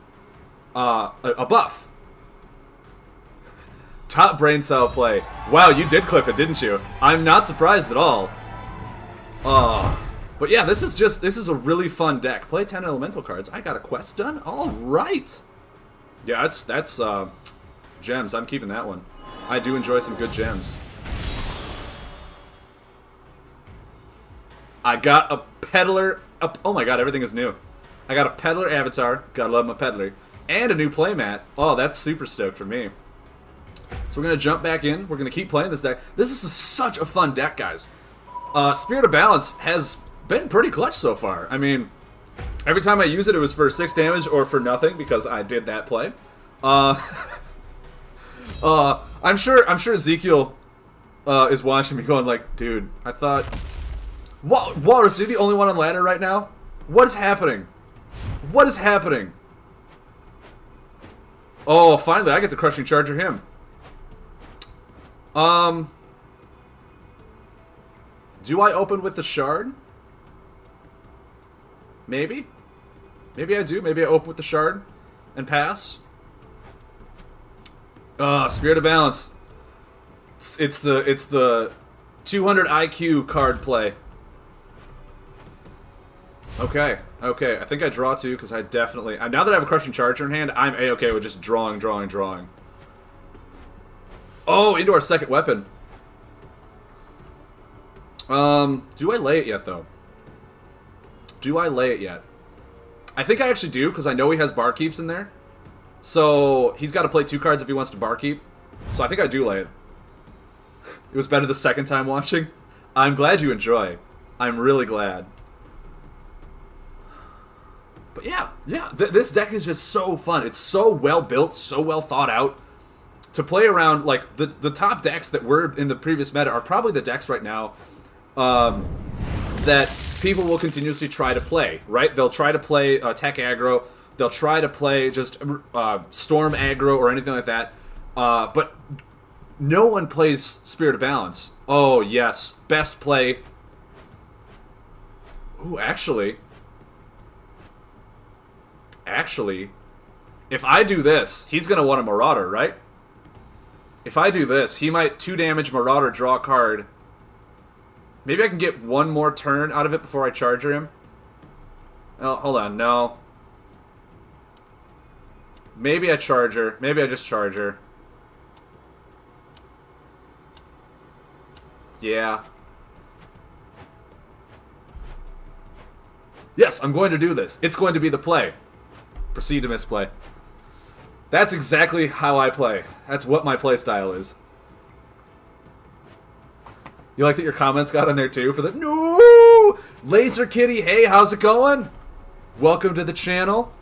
a buff. Top brain cell play. Wow, you did clip it, didn't you? I'm not surprised at all. But yeah, this is a really fun deck. Play 10 elemental cards. I got a quest done? Alright! Yeah, that's gems. I'm keeping that one. I do enjoy some good gems. I got a Peddler. Oh my god, everything is new. I got a Peddler avatar. Gotta love my Peddler. And a new playmat. Oh, that's super stoked for me. So we're going to jump back in. We're going to keep playing this deck. This is such a fun deck, guys. Spirit of Balance has been pretty clutch so far. I mean, every time I use it, it was for 6 damage or for nothing because I did that play. I'm sure Ezekiel is watching me going like, dude, I thought... Walrus, are you the only one on ladder right now? What is happening? What is happening? Oh, finally, I get to Crushing Charger him. Do I open with the Shard? Maybe? Maybe I do. Maybe I open with the Shard and pass. Spirit of Balance. It's the 200 IQ card play. Okay, okay. I think I draw 2 because I definitely... now that I have a Crushing Charger in hand, I'm A-okay with just drawing. Oh, into our second weapon. Do I lay it yet, though? Do I lay it yet? I think I actually do, because I know he has Barkeeps in there. So, he's got to play 2 cards if he wants to Barkeep. So I think I do lay it. It was better the second time watching. I'm glad you enjoy. I'm really glad. But yeah, this deck is just so fun. It's so well built, so well thought out. To play around, like, the top decks that were in the previous meta are probably the decks right now that people will continuously try to play, right? They'll try to play tech aggro. They'll try to play just storm aggro or anything like that. But no one plays Spirit of Balance. Oh, yes. Best play. Ooh, actually, if I do this, he's going to want a Marauder, right? If I do this, he might 2 damage Marauder, draw a card. Maybe I can get one more turn out of it before I Charger him. Oh, hold on, no. Maybe I Charger. Maybe I just Charger. Yeah. Yes, I'm going to do this. It's going to be the play. Proceed to misplay. That's exactly how I play. That's what my play style is. You like that your comments got on there too for the no? Ooh! Laser Kitty, hey, how's it going? Welcome to the channel.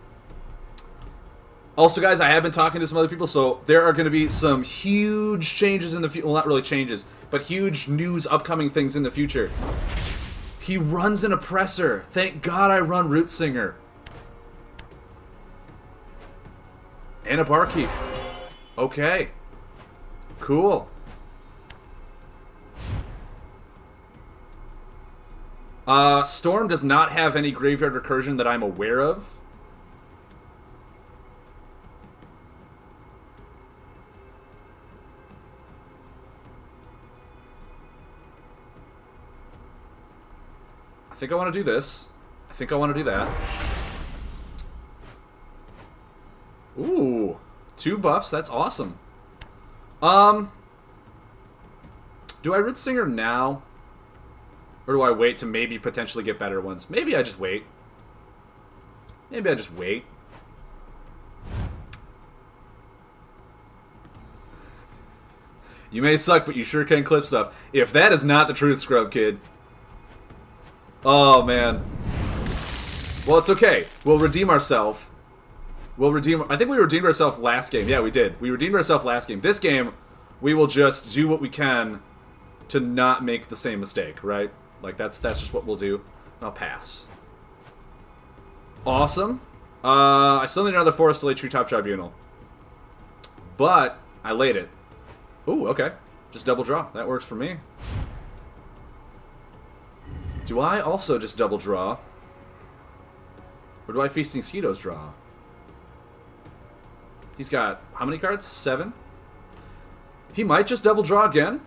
Also, guys, I have been talking to some other people, so there are going to be some huge changes in the future. Well, not really changes, but huge news, upcoming things in the future. He runs an oppressor. Thank God I run Root Singer. And a barkeep. Okay. Cool. Storm does not have any graveyard recursion that I'm aware of. I think I want to do this. I think I want to do that. Ooh. 2 buffs, that's awesome. Do I Root Singer now? Or do I wait to maybe potentially get better ones? Maybe I just wait. Maybe I just wait. You may suck, but you sure can clip stuff. If that is not the truth, Scrub Kid. Oh, man. Well, it's okay. We'll redeem ourselves. I think we redeemed ourselves last game. Yeah, we did. We redeemed ourselves last game. This game, we will just do what we can to not make the same mistake, right? Like, that's just what we'll do. I'll pass. Awesome. I still need another Forest to lay Treetop Tribunal. But, I laid it. Ooh, okay. Just double draw. That works for me. Do I also just double draw? Or do I Feasting Mosquitoes draw? He's got how many cards? 7? He might just double draw again.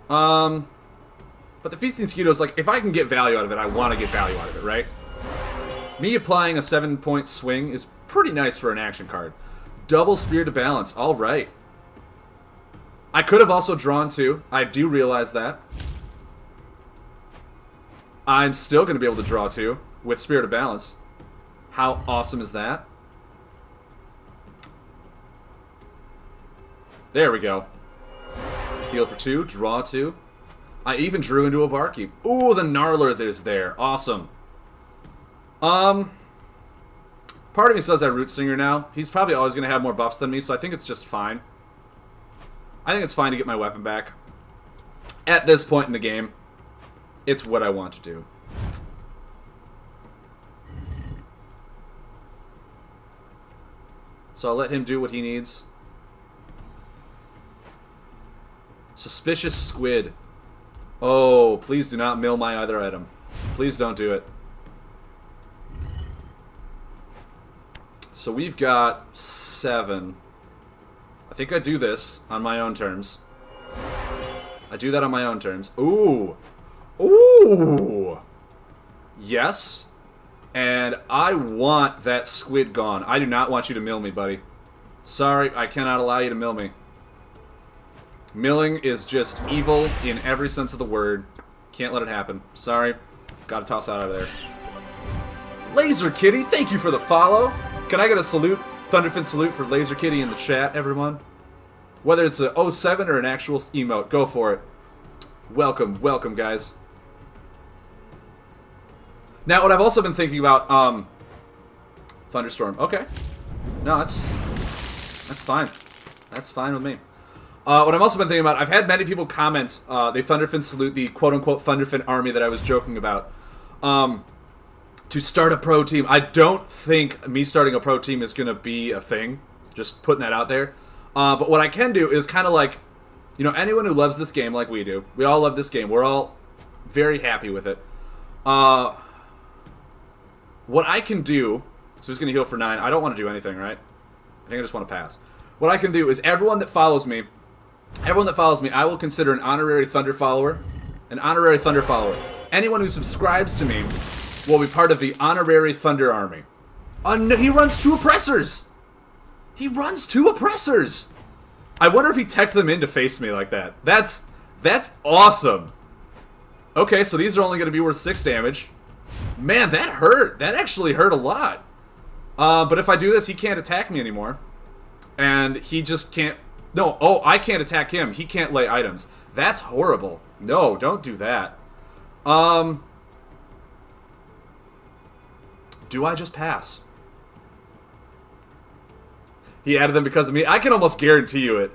But the Feasting Mosquitoes, like, if I can get value out of it, I want to get value out of it, right? Me applying a 7-point swing is pretty nice for an action card. Double Spear to Balance. Alright. I could have also drawn 2. I do realize that. I'm still going to be able to draw 2 with Spirit of Balance. How awesome is that? There we go. Heal for 2, draw 2. I even drew into a Barkeep. Ooh, the Gnarler is there. Awesome. Part of me says I Root Singer now. He's probably always going to have more buffs than me, so I think it's just fine. I think it's fine to get my weapon back. At this point in the game. It's what I want to do. So I'll let him do what he needs. Suspicious Squid. Oh, please do not mill my other item. Please don't do it. So we've got 7. I think I do this on my own terms. I do that on my own terms. Ooh. Ooh! Yes. And I want that squid gone. I do not want you to mill me, buddy. Sorry, I cannot allow you to mill me. Milling is just evil in every sense of the word. Can't let it happen. Sorry. Gotta toss that out of there. Laser Kitty, thank you for the follow. Can I get a salute, Thunderfin salute for Laser Kitty in the chat, everyone? Whether it's a 07 or an actual emote, go for it. Welcome, welcome, guys. Now, what I've also been thinking about, Thunderstorm. Okay. No, that's fine. That's fine with me. What I've also been thinking about, I've had many people comment, they Thunderfin salute the quote-unquote Thunderfin army that I was joking about, to start a pro team. I don't think me starting a pro team is going to be a thing. Just putting that out there. But what I can do is kind of like, you know, anyone who loves this game like we do, we all love this game. We're all very happy with it. What I can do, so he's going to heal for 9. I don't want to do anything, right? I think I just want to pass. What I can do is everyone that follows me, I will consider an honorary Thunder follower. An honorary Thunder follower. Anyone who subscribes to me will be part of the honorary Thunder army. He runs 2 oppressors! He runs 2 oppressors! I wonder if he teched them in to face me like that. That's awesome. Okay, so these are only going to be worth 6 damage. Man, that hurt. That actually hurt a lot. But if I do this, he can't attack me anymore. And he just can't... No, oh, I can't attack him. He can't lay items. That's horrible. No, don't do that. Do I just pass? He added them because of me. I can almost guarantee you it.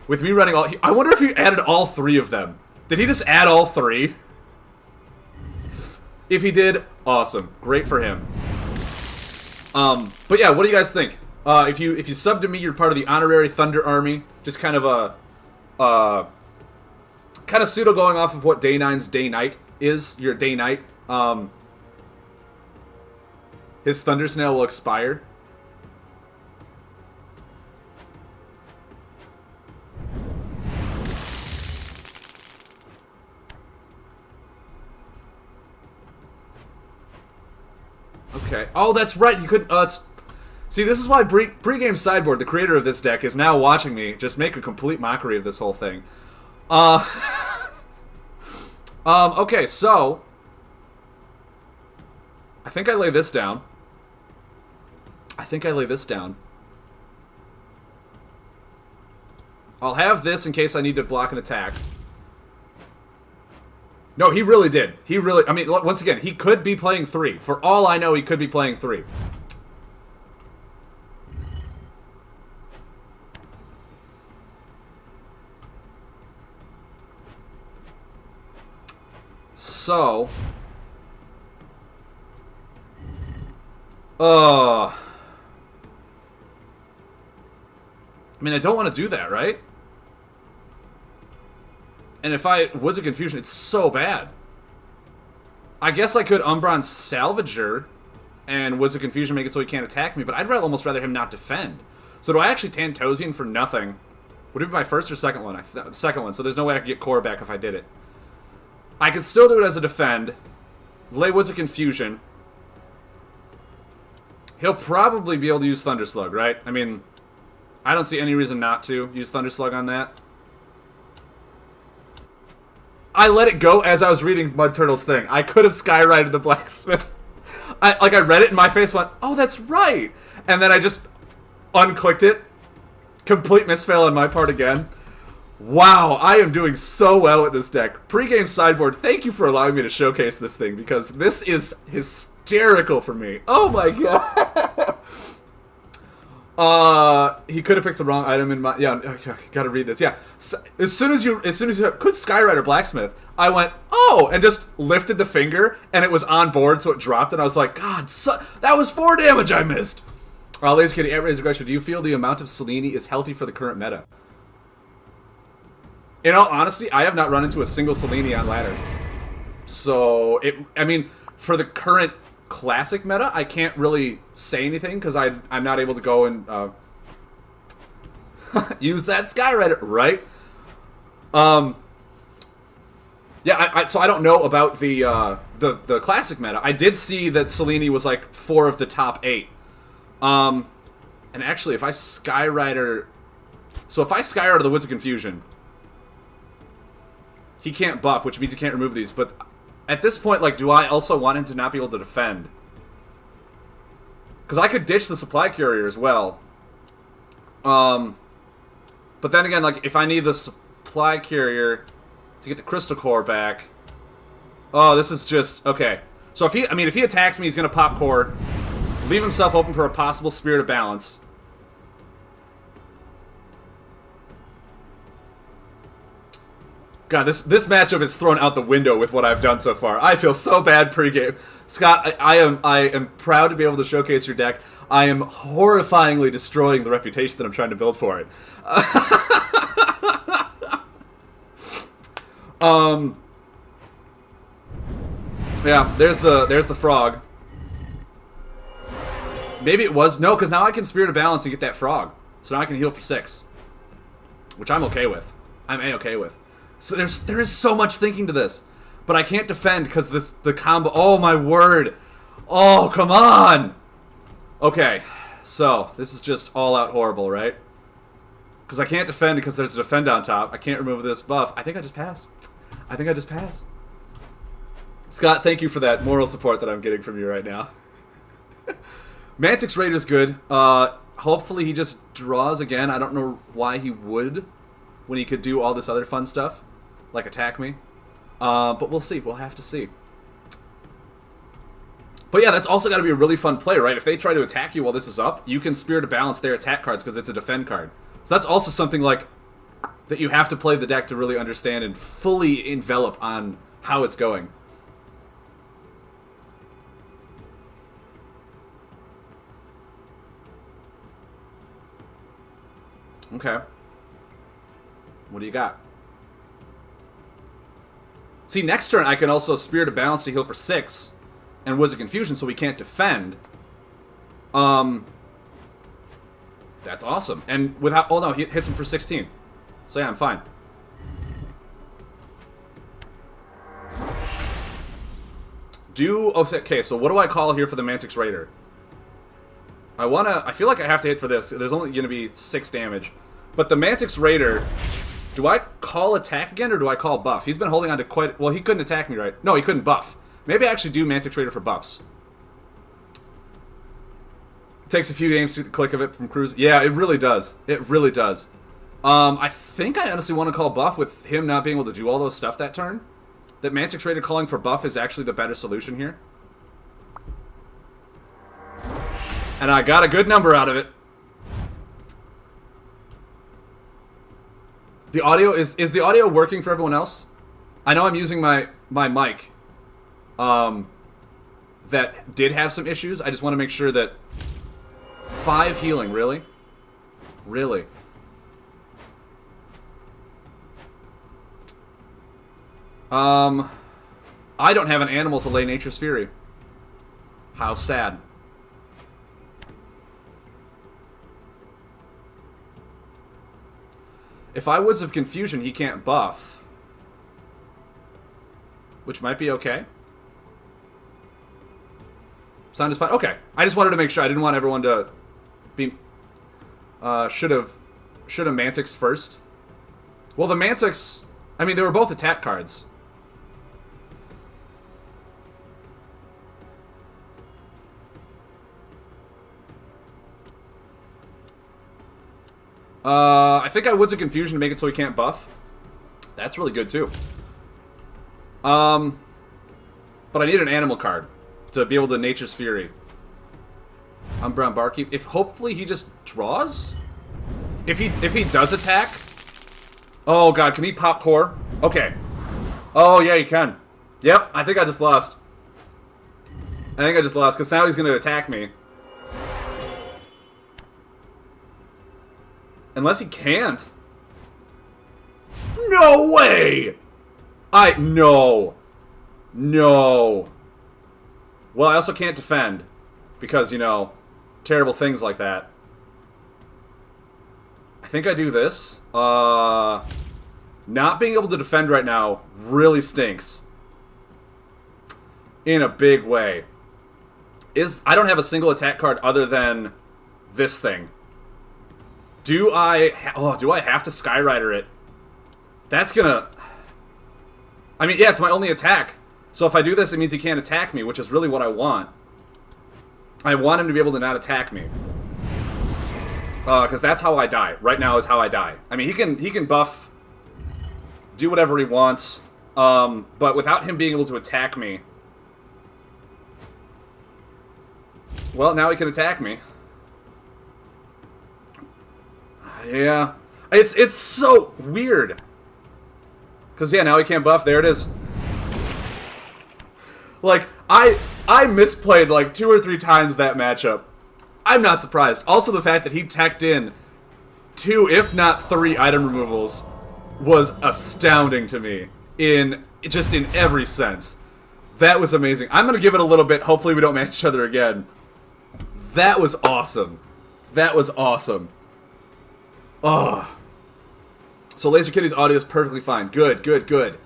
With me running all... I wonder if he added all 3 of them. Did he just add all 3? If he did, awesome. Great for him. But yeah, what do you guys think? If you sub to me, you're part of the honorary Thunder Army. Just kind of a... kind of pseudo going off of what Day 9's Day Night is. Your Day Night. His Thunder Snail will expire. Okay. Oh, that's right. You couldn't... See, this is why Pre-Game Sideboard, the creator of this deck, is now watching me just make a complete mockery of this whole thing. Okay, so... I think I lay this down. I'll have this in case I need to block an attack. No, he really did. He really... I mean, once again, he could be playing 3. For all I know, he could be playing 3. So... I mean, I don't want to do that, right? And if I... Woods of Confusion, it's so bad. I guess I could Umbron Salvager and Woods of Confusion make it so he can't attack me, but I'd almost rather him not defend. So do I actually Tantosian for nothing? Would it be my first or second one? Second one, so there's no way I could get core back if I did it. I could still do it as a defend. Lay Woods of Confusion. He'll probably be able to use Thunder Slug, right? I mean, I don't see any reason not to use Thunder Slug on that. I let it go as I was reading Mud Turtle's thing. I could have Skyrided the Blacksmith. I read it and my face went, oh, that's right. And then I just unclicked it. Complete misfail on my part again. Wow, I am doing so well with this deck. Pre-game sideboard, thank you for allowing me to showcase this thing, because this is hysterical for me. Oh my god. He could have picked the wrong item in my... Yeah, okay, gotta read this. Yeah, so, as soon as you could Skyrider Blacksmith, I went, oh, and just lifted the finger, and it was on board, so it dropped, and I was like, God, that was 4 damage I missed. Laser Kitty, Razor question, do you feel the amount of Selene is healthy for the current meta? In all honesty, I have not run into a single Selene on ladder. So, I mean, for the current classic meta, I can't really say anything because I'm not able to go and use that Skyrider, right? Yeah, so I don't know about the classic meta. I did see that Selene was like 4 of the top 8. And actually, if I Skyrider... So if I Skyrider the Woods of Confusion... He can't buff, which means he can't remove these, but at this point, like, do I also want him to not be able to defend? Because I could ditch the Supply Courier as well. But then again, like, if I need the Supply Courier to get the Crystal Core back... Oh, this is just... Okay. So if he attacks me, he's going to pop Core, leave himself open for a possible Spirit of Balance. God, this matchup is thrown out the window with what I've done so far. I feel so bad pregame. Scott, I am proud to be able to showcase your deck. I am horrifyingly destroying the reputation that I'm trying to build for it. Yeah, there's the frog. Maybe it was no, because now I can Spirit of Balance and get that frog. So now I can heal for 6, which I'm okay with. I'm A-okay with. So there is so much thinking to this, but I can't defend because the combo. Oh my word! Oh come on! Okay, so this is just all out horrible, right? Because I can't defend because there's a defend on top. I can't remove this buff. I think I just pass. Scott, thank you for that moral support that I'm getting from you right now. Mantix Raider's good. Hopefully he just draws again. I don't know why he would when he could do all this other fun stuff, like attack me. But we'll see. We'll have to see. But yeah, that's also got to be a really fun play, right? If they try to attack you while this is up, you can Spirit of Balance their attack cards because it's a defend card. So that's also something like that you have to play the deck to really understand and fully envelop on how it's going. Okay. What do you got? See, next turn I can also Spirit of Balance to heal for 6 and Wizard Confusion so we can't defend. That's awesome. And without... Oh no, he hits him for 16. So yeah, I'm fine. Okay, so what do I call here for the Mantix Raider? I feel like I have to hit for this. There's only going to be 6 damage. But the Mantix Raider, do I call attack again or do I call buff? He's been holding on to quite... Well, he couldn't attack me, right? No, he couldn't buff. Maybe I actually do Mantix Raider for buffs. It takes a few games to click of it from Cruz. Yeah, it really does. It really does. I think I honestly want to call buff with him not being able to do all those stuff that turn. That Mantix Raider calling for buff is actually the better solution here. And I got a good number out of it. The audio, is the audio working for everyone else? I know I'm using my mic. That did have some issues. I just want to make sure that... 5 healing, really? Really? I don't have an animal to lay Nature's Fury. How sad. If I Woods of Confusion, he can't buff. Which might be okay. Sound is fine. Okay. I just wanted to make sure. I didn't want everyone to be... Should have Mantixed first. Well, the Mantix... I mean, they were both attack cards. I think I Woods of Confusion to make it so he can't buff. That's really good, too. But I need an animal card to be able to Nature's Fury. Umbra Barkeep. If hopefully he just draws? If he does attack? Oh god, can he pop core? Okay. Oh yeah, he can. Yep, I think I just lost. I think I just lost, because now he's going to attack me. Unless he can't. No way! No. No. Well, I also can't defend. Because, you know, terrible things like that. I think I do this. Not being able to defend right now really stinks. In a big way. I don't have a single attack card other than this thing. Do I have to Skyrider it? That's gonna... I mean, yeah, it's my only attack. So if I do this, it means he can't attack me, which is really what I want. I want him to be able to not attack me. Because that's how I die. Right now is how I die. I mean, he can buff, do whatever he wants, but without him being able to attack me... Well, now he can attack me. Yeah. It's so weird. Because, yeah, now he can't buff. There it is. Like, I misplayed like 2 or 3 times that matchup. I'm not surprised. Also, the fact that he tacked in 2, if not 3 item removals was astounding to me. Just in every sense. That was amazing. I'm going to give it a little bit. Hopefully we don't match each other again. That was awesome. That was awesome. Oh. So Laser Kitty's audio is perfectly fine. Good, good, good.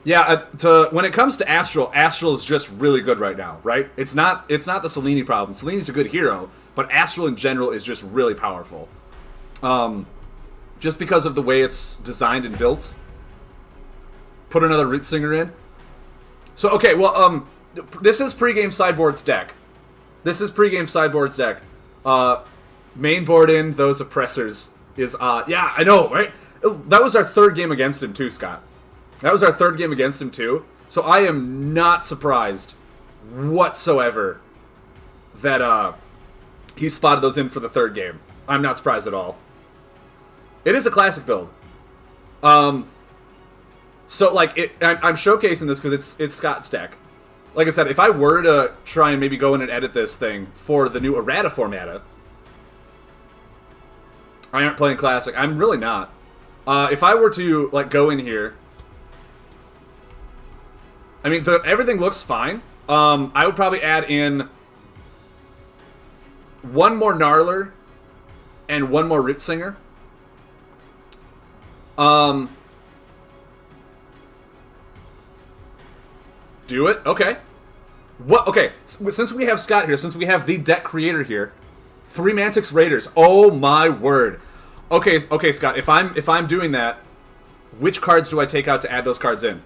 Yeah, when it comes to Astral is just really good right now, right? It's not the Selene problem. Selene's a good hero, but Astral in general is just really powerful. Just because of the way it's designed and built. Put another Root Singer in. So, okay, well, this is pregame sideboard's deck. This is pregame sideboard's deck. Main board in, those oppressors is, yeah, I know, right? That was our 3rd game against him, too, Scott. That was our third game against him, too. So I am not surprised whatsoever that he spotted those in for the third game. I'm not surprised at all. It is a classic build. So, like, I'm showcasing this because it's Scott's deck. Like I said, if I were to try and maybe go in and edit this thing for the new errata formata, I aren't playing Classic. I'm really not. If I were to, like, go in here, I mean, everything looks fine. I would probably add in one more Gnarler and one more Ritsinger. Do it? Okay. What? Okay. Since we have Scott here, since we have the deck creator here, 3 Mantix Raiders. Oh my word. Okay, Scott. If I'm doing that, which cards do I take out to add those cards in?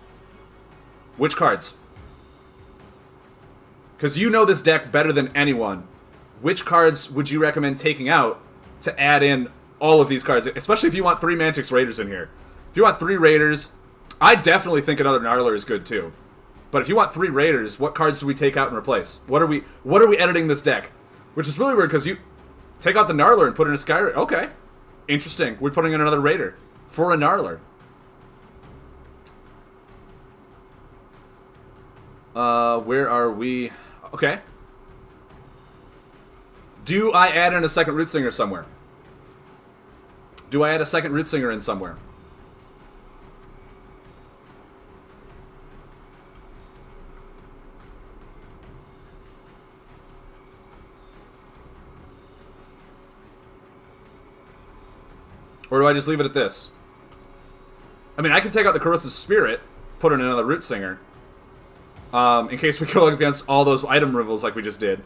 Which cards? Because you know this deck better than anyone. Which cards would you recommend taking out to add in all of these cards? Especially if you want 3 Mantix Raiders in here. If you want 3 Raiders, I definitely think another Gnarler is good too. But if you want 3 Raiders, what cards do we take out and replace? What are we editing this deck? Which is really weird because you take out the Gnarler and put in a Sky Raider. Okay. Interesting. We're putting in another Raider for a Gnarler. Where are we? Okay. Do I add in a second Rootsinger somewhere? Do I add a second Rootsinger in somewhere? Or do I just leave it at this? I mean, I can take out the Corrosive Spirit, put in another Rootsinger, in case we go up against all those item removals like we just did.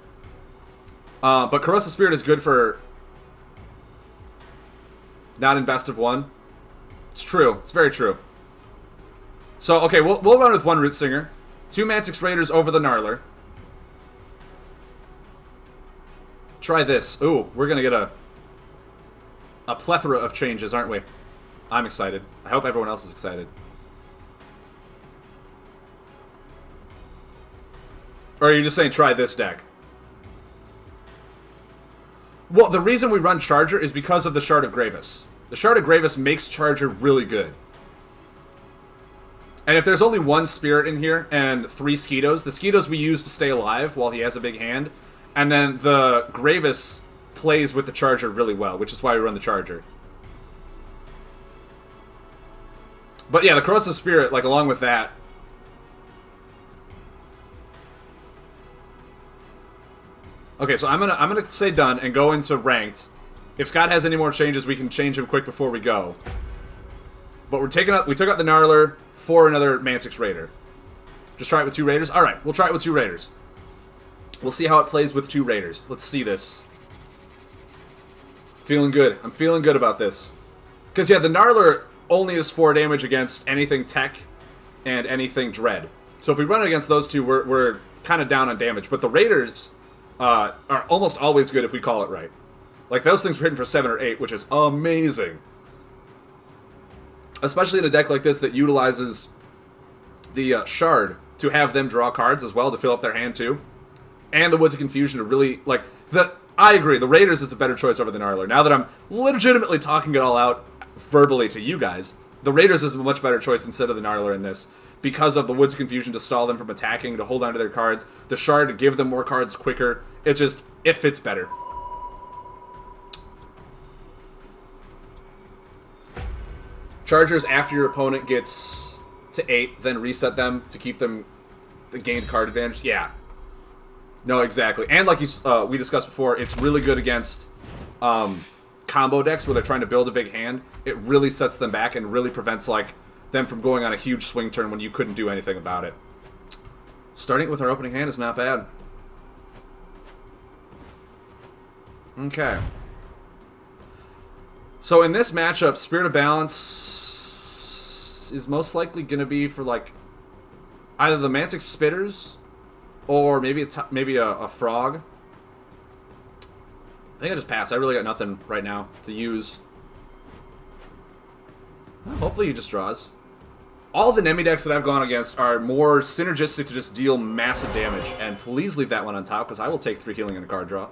But Corrosive Spirit is good for not in best of 1. It's true. It's very true. So, okay, we'll run with 1 Rootsinger. 2 Mantix Raiders over the Gnarler. Try this. Ooh, we're going to get a plethora of changes, aren't we? I'm excited. I hope everyone else is excited. Or are you just saying try this deck? Well, the reason we run Charger is because of the Shard of Gravis. The Shard of Gravis makes Charger really good. And if there's only 1 Spirit in here and 3 Skeetos, the Skeetos we use to stay alive while he has a big hand, and then the Gravis plays with the Charger really well, which is why we run the Charger. But yeah, the Corrosive Spirit, like, along with that. Okay, so I'm gonna say done and go into ranked. If Scott has any more changes, we can change him quick before we go. But we took out the Gnarler for another Mantix Raider. Just try it with 2 Raiders? Alright, we'll try it with 2 Raiders. We'll see how it plays with 2 Raiders. Let's see this. Feeling good. I'm feeling good about this. Because, yeah, the Gnarler only is 4 damage against anything Tech and anything Dread. So if we run against those 2, we're kind of down on damage. But the Raiders are almost always good if we call it right. Like, those things were hitting for 7 or 8, which is amazing. Especially in a deck like this that utilizes the Shard to have them draw cards as well to fill up their hand, too. And the Woods of Confusion to really, like, I agree, the Raiders is a better choice over the Gnarler. Now that I'm legitimately talking it all out verbally to you guys, the Raiders is a much better choice instead of the Gnarler in this. Because of the Woods of Confusion to stall them from attacking, to hold on to their cards, the Shard to give them more cards quicker. It fits better. Chargers after your opponent gets to 8, then reset them to keep them the gained card advantage. Yeah. No, exactly. And like we discussed before, it's really good against combo decks where they're trying to build a big hand. It really sets them back and really prevents like them from going on a huge swing turn when you couldn't do anything about it. Starting with our opening hand is not bad. Okay. So in this matchup, Spirit of Balance is most likely going to be for like either the Mantix Spitters or maybe a Frog. I think I just pass. I really got nothing right now to use. Well, hopefully he just draws. All the Nemi decks that I've gone against are more synergistic to just deal massive damage. And please leave that one on top, because I will take 3 healing and a card draw.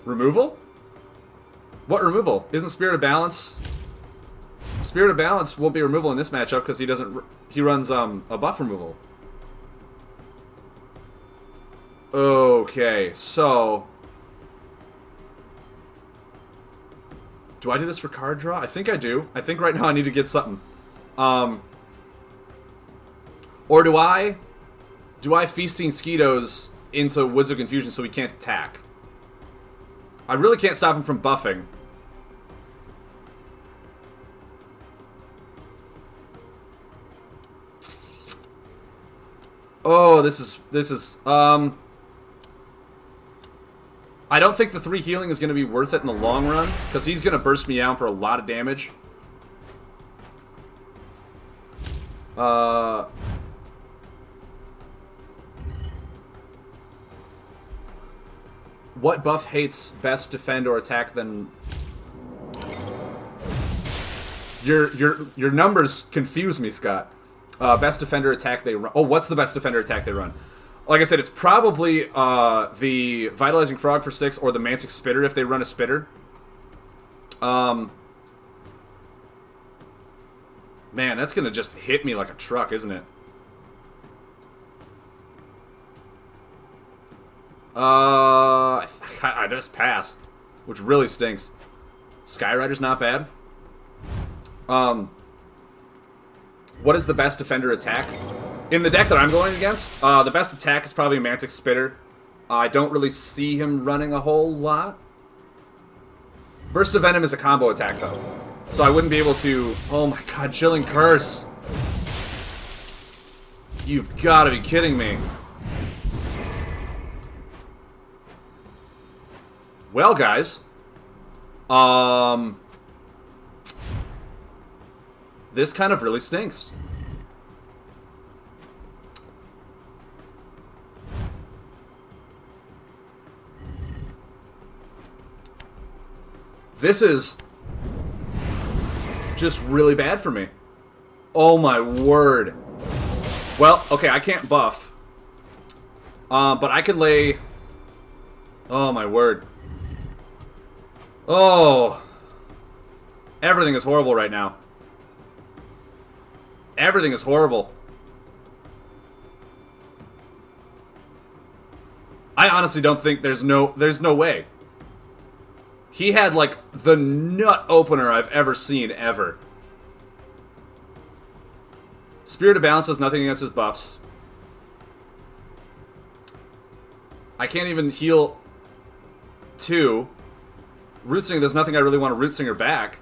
Removal? What removal? Isn't Spirit of Balance... Spirit of Balance won't be removal in this matchup, because he runs a buff removal. Okay, so... Do I do this for card draw? I think I do. I think right now I need to get something. Or do I Feasting Skeetos into Woods of Confusion so he can't attack? I really can't stop him from buffing. Oh, this is I don't think the 3 healing is going to be worth it in the long run, because he's going to burst me down for a lot of damage. What buff hates best defend or attack than... Your numbers confuse me, Scott. Best defender attack they run. Oh, what's the best defender attack they run? Like I said, it's probably the Vitalizing Frog for 6 or the Mantic Spitter if they run a Spitter. Man, that's going to just hit me like a truck, isn't it? I just passed, which really stinks. Skyrider's not bad. What is the best defender attack? In the deck that I'm going against, the best attack is probably Mantic Spitter. I don't really see him running a whole lot. Burst of Venom is a combo attack, though. So I wouldn't be able to... Oh my god, Chilling Curse! You've got to be kidding me. Well, guys. This kind of really stinks. This is just really bad for me. Oh my word. Well, okay, I can't buff. But I can lay... Oh my word. Oh. Everything is horrible right now. Everything is horrible. I honestly don't think there's no way. He had, like, the nut opener I've ever seen, ever. Spirit of Balance does nothing against his buffs. I can't even heal 2. Root Singer, there's nothing I really want to Root Singer back.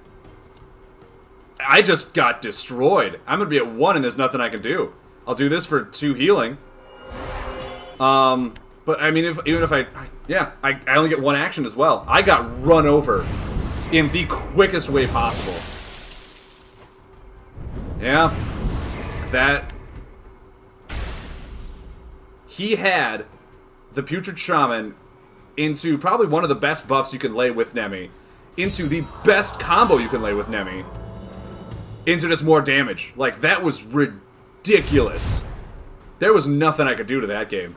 I just got destroyed. I'm going to be at 1 and there's nothing I can do. I'll do this for 2 healing. But, I mean, even if I only get 1 action as well. I got run over in the quickest way possible. Yeah. That... He had the Putrid Shaman into probably one of the best buffs you can lay with Nemi, into the best combo you can lay with Nemi, into just more damage. Like, that was ridiculous. There was nothing I could do to that game.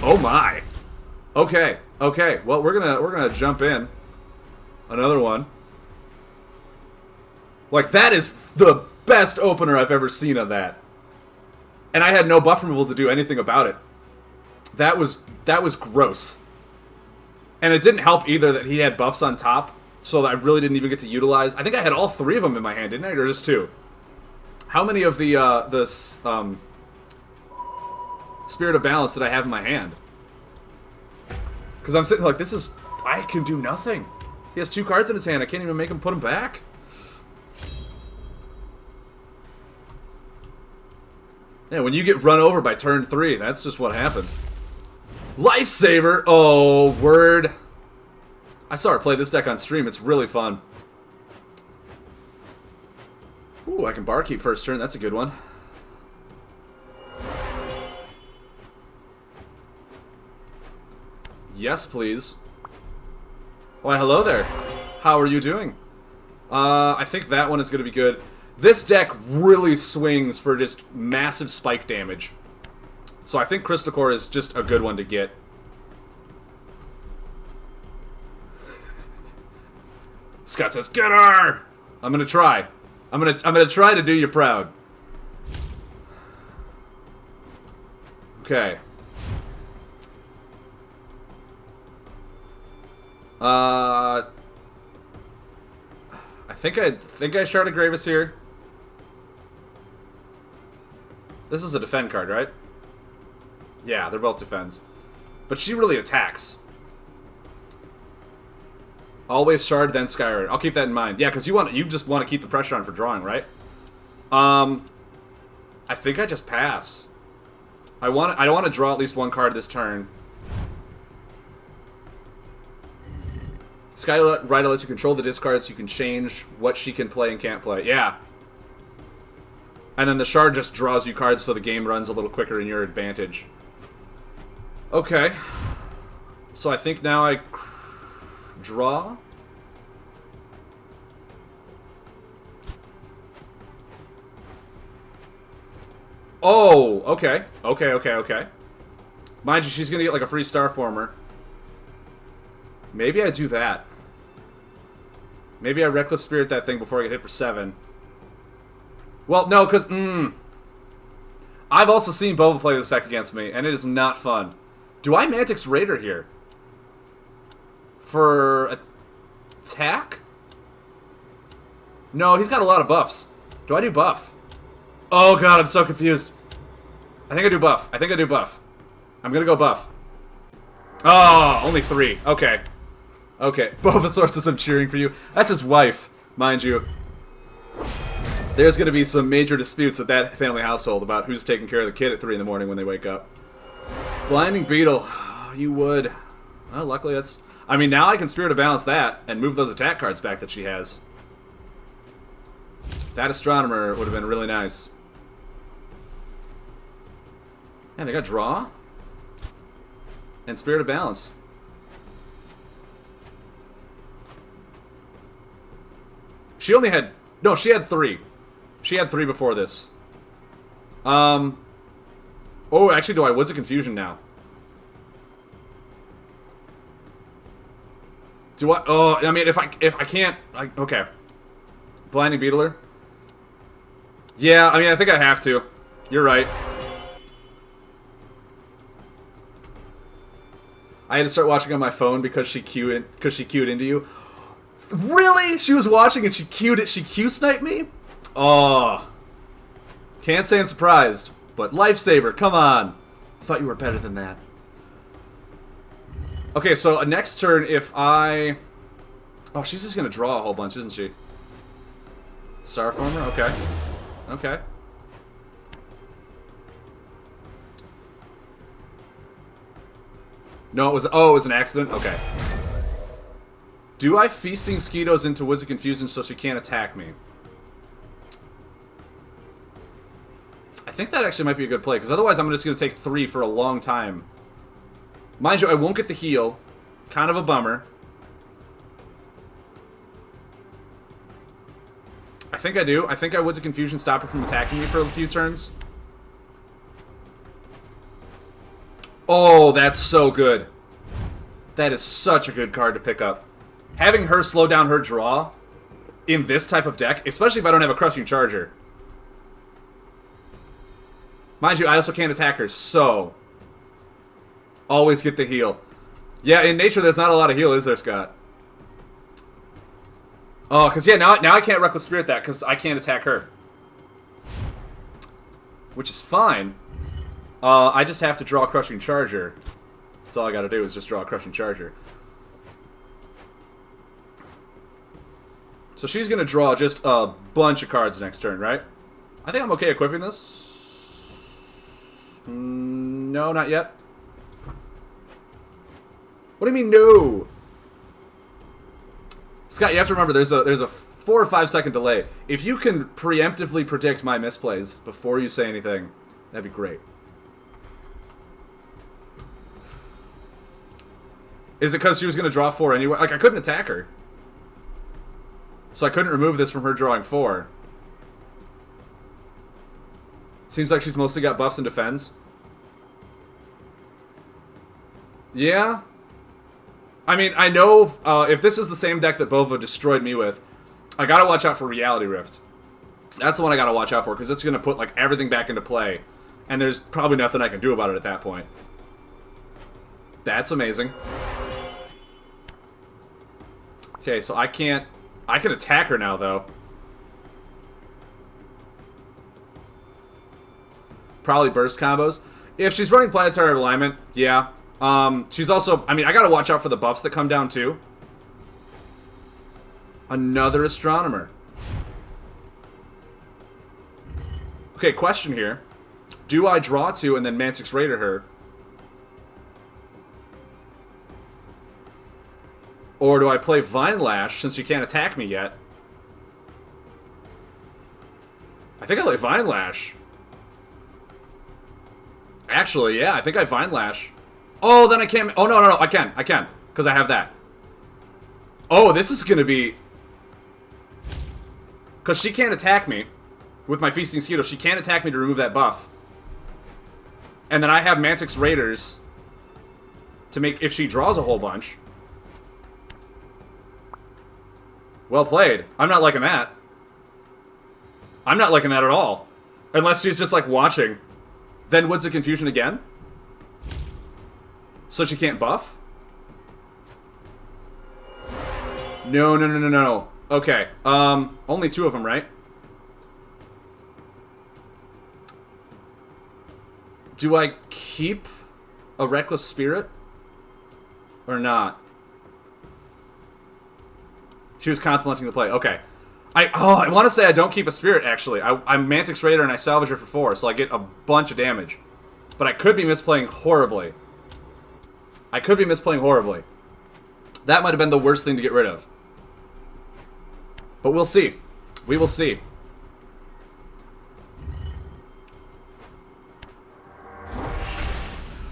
Oh my. Okay, okay. Well, we're gonna jump in. Another one. Like, that is the best opener I've ever seen of that. And I had no buff removal to do anything about it. That was gross. And it didn't help either that he had buffs on top, so that I really didn't even get to utilize. I think I had all 3 of them in my hand, didn't I? Or just 2? How many of the Spirit of Balance did I have in my hand? Because I'm sitting like, this is... I can do nothing. He has 2 cards in his hand. I can't even make him put them back. Yeah, when you get run over by turn 3, that's just what happens. Lifesaver! Oh, word. I saw her play this deck on stream. It's really fun. Ooh, I can Barkeep first turn. That's a good one. Yes, please. Why, hello there. How are you doing? I think that one is going to be good. This deck really swings for just massive spike damage. So I think Crystal Core is just a good one to get. Scott says, "Get her!" I'm gonna try. I'm gonna try to do you proud. Okay. I think I sharded Gravis here. This is a defend card, right? Yeah, they're both defends. But she really attacks. Always shard, then Skyward. I'll keep that in mind. Yeah, because you just want to keep the pressure on for drawing, right? I think I just pass. I don't want to draw at least one card this turn. Skyward lets you control the discard so you can change what she can play and can't play. Yeah. And then the shard just draws you cards so the game runs a little quicker in your advantage. Okay. So I think now I draw. Oh, okay. Okay. Mind you, she's gonna get like a free Star Former. Maybe I do that. Maybe I Reckless Spirit that thing before I get hit for 7. Well, no, because, I've also seen Bova play this deck against me, and it is not fun. Do I Mantix Raider here? For attack? No, he's got a lot of buffs. Do I do buff? Oh god, I'm so confused. I think I do buff. I'm gonna go buff. Oh, only 3. Okay. Okay. Bulbasaur says I'm cheering for you. That's his wife, mind you. There's gonna be some major disputes at that family household about who's taking care of the kid at 3 in the morning when they wake up. Blinding Beetle. You would. Well, luckily that's... I mean, now I can Spirit of Balance that and move those attack cards back that she has. That Astronomer would have been really nice. And they got Draw. And Spirit of Balance. She only had... No, she had 3. She had 3 before this. Oh, actually, do I Woods of Confusion now? Do I... Oh, I mean, if I can't... okay. Blinding Beetler? Yeah, I mean, I think I have to. You're right. I had to start watching on my phone because she queued into you. Really? She was watching and she queued it. She Q-sniped me? Oh. Can't say I'm surprised. But Lifesaver, come on. I thought you were better than that. Okay, so next turn if I... Oh, she's just going to draw a whole bunch, isn't she? Starformer? Okay. Okay. No, it was... Oh, it was an accident? Okay. Do I Feasting Skeetos into Woods of Confusion so she can't attack me? I think that actually might be a good play, because otherwise I'm just going to take 3 for a long time. Mind you, I won't get the heal. Kind of a bummer. I think I do. I think I Woods of Confusion stop her from attacking me for a few turns. Oh, that's so good. That is such a good card to pick up. Having her slow down her draw in this type of deck, especially if I don't have a Crushing Charger. Mind you, I also can't attack her, so... Always get the heal. Yeah, in nature there's not a lot of heal, is there, Scott? Oh, because yeah, now I can't Reckless Spirit that, because I can't attack her. Which is fine. I just have to draw a Crushing Charger. That's all I gotta do is just draw a Crushing Charger. So she's gonna draw just a bunch of cards next turn, right? I think I'm okay equipping this. No, not yet. What do you mean, no? Scott, you have to remember there's a 4 or 5 second delay. If you can preemptively predict my misplays before you say anything, that'd be great. Is it because she was going to draw 4 anyway? Like, I couldn't attack her. So I couldn't remove this from her drawing 4. Seems like she's mostly got buffs and defends. Yeah. I mean, I know if this is the same deck that Bova destroyed me with, I gotta watch out for Reality Rift. That's the one I gotta watch out for, because it's gonna put, like, everything back into play. And there's probably nothing I can do about it at that point. That's amazing. Okay, so I can attack her now, though. Probably burst combos. If she's running Planetary Alignment, yeah. She's also... I mean, I gotta watch out for the buffs that come down, too. Another Astronomer. Okay, question here. Do I draw 2 and then Mantix Raider her? Or do I play Vine Lash, since she can't attack me yet? I think I play Vine Lash. Actually, yeah, I think I Vine Lash. Oh, then I can't... Oh, no, I can. Because I have that. Oh, this is going to be... Because she can't attack me with my Feasting Mosquito. She can't attack me to remove that buff. And then I have Mantix Raiders to make... If she draws a whole bunch... Well played. I'm not liking that. I'm not liking that at all. Unless she's just, like, watching. Then Woods of Confusion again? So she can't buff? No. Okay. Only 2 of them, right? Do I keep a Reckless Spirit? Or not? She was contemplating the play. Okay. I want to say I don't keep a Spirit, actually. I'm Mantix Raider and I salvage her for 4, so I get a bunch of damage. But I could be misplaying horribly. That might have been the worst thing to get rid of. But we'll see. We will see.